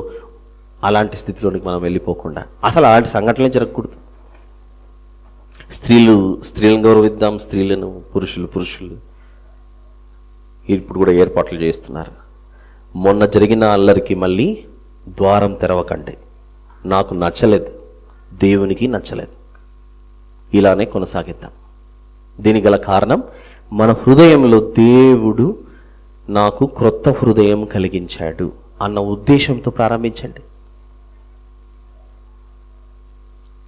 అలాంటి స్థితిలోనికి మనం వెళ్ళిపోకుండా, అసలు అలాంటి సంఘటనలే జరగకూడదు. స్త్రీలను గౌరవిద్దాం, స్త్రీలను, పురుషులు ఇప్పుడు కూడా ఏర్పాట్లు చేస్తున్నారు. మొన్న జరిగిన అల్లరికి మళ్ళీ ద్వారం తెరవకండి. నాకు నచ్చలేదు, దేవునికి నచ్చలేదు. ఇలానే కొనసాగిద్దాం. దీనికి గల కారణం, మన హృదయంలో దేవుడు నాకు క్రొత్త హృదయం కలిగించాడు అన్న ఉద్దేశంతో ప్రారంభించండి.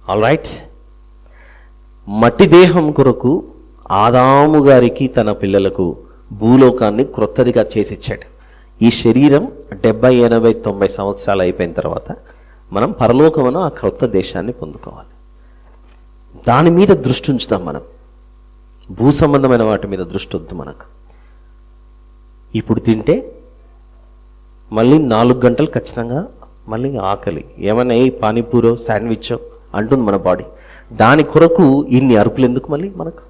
All right. మట్టి దేహం కొరకు ఆదాము గారికి తన పిల్లలకు భూలోకాన్ని క్రొత్తదిగా చేసిచ్చాడు. ఈ శరీరం 70, 80, 90 సంవత్సరాలు అయిపోయిన తర్వాత మనం పరలోకమును ఆ క్రొత్త దేశాన్ని పొందుకోవాలి. దాని మీద దృష్టి ఉంచుదాం. మనం భూ సంబంధమైన వాటి మీద దృష్టి వద్దు మనకు. ఇప్పుడు తింటే మళ్ళీ 4 గంటలు ఖచ్చితంగా మళ్ళీ ఆకలి, ఏమైనా పానీపూరో శాండ్విచో అంటుంది మన బాడీ. దాని కొరకు ఇన్ని అరుపులు ఎందుకు మళ్ళీ మనకు?